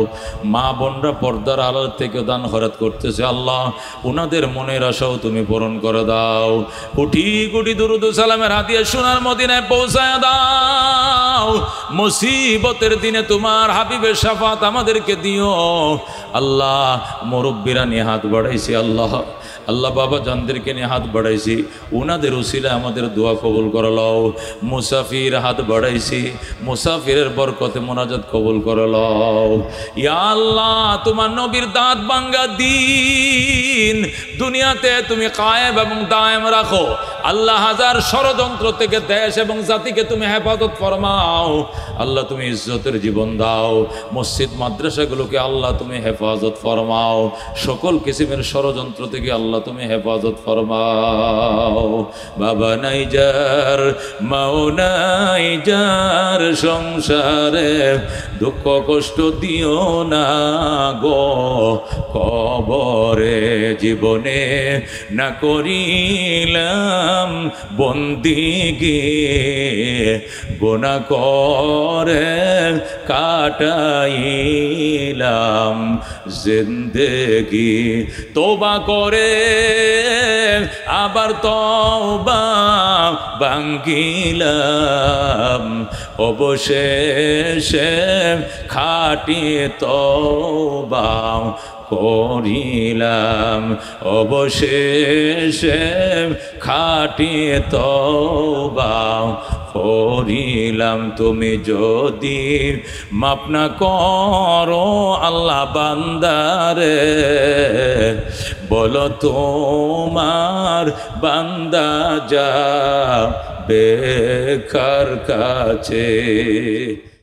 মা বোনরা পর্দার আড়াল থেকে দান খয়রাত করতেছে আল্লাহ ওনাদের মনের আশাও তুমি পূরণ করে দাও। কোটি কোটি দুরুদ ও সালামের হাদিয়া সোনার মদিনায় পৌঁছায় দাও। মুসিবতের দিনে তোমার হাবিবের শাফাত আমাদেরকে দিও আল্লাহ। মুরব্বিরা নিয়ে হাত বাড়াইছি আল্লাহ, আল্লাহ বাবা জানদেরকে নিয়ে হাত বাড়াইছি, ওনাদের উসিলায় আমাদের দোয়া কবুল করে লও। মুসাফির হাত বাড়াইছি, মুসাফিরের বরকতে মোনাজাত কবুল করে লও। ইয়া আল্লাহ তোমার নবীর দাঁত ভাঙ্গা দিন দুনিয়াতে তুমি কায়েম এবং দায়েম রাখো আল্লাহ। হাজার ষড়যন্ত্র থেকে দেশ এবং জাতিকে তুমি হেফাজত ফরমাও আল্লাহ। তুমি ইজ্জতের জীবন দাও। মসজিদ মাদ্রাসাগুলোকে আল্লাহ তুমি হেফাজত ফরমাও। সকল কিসিমের ষড়যন্ত্র থেকে আল্লাহ তুমি হেফাজত ফরমাও। বাবা নাই যার, মাও নাই যার, সংসারে দুঃখ কষ্ট দিও না গো। কবরে জীবনে না করিলাম বন্দিগি, গুনাহ করে কাটাইলাম জিন্দেগি। তওবা করে আবার তওবা ভাঙ্গিলাম, অবশেষে খাঁটি তওবা করিলাম, অবশেষে খাঁটি তওবা করিলাম। তুমি যদি মাফ না করো আল্লাহ বান্দারে, বলো তোমার বান্দা যাবে কার কাছে।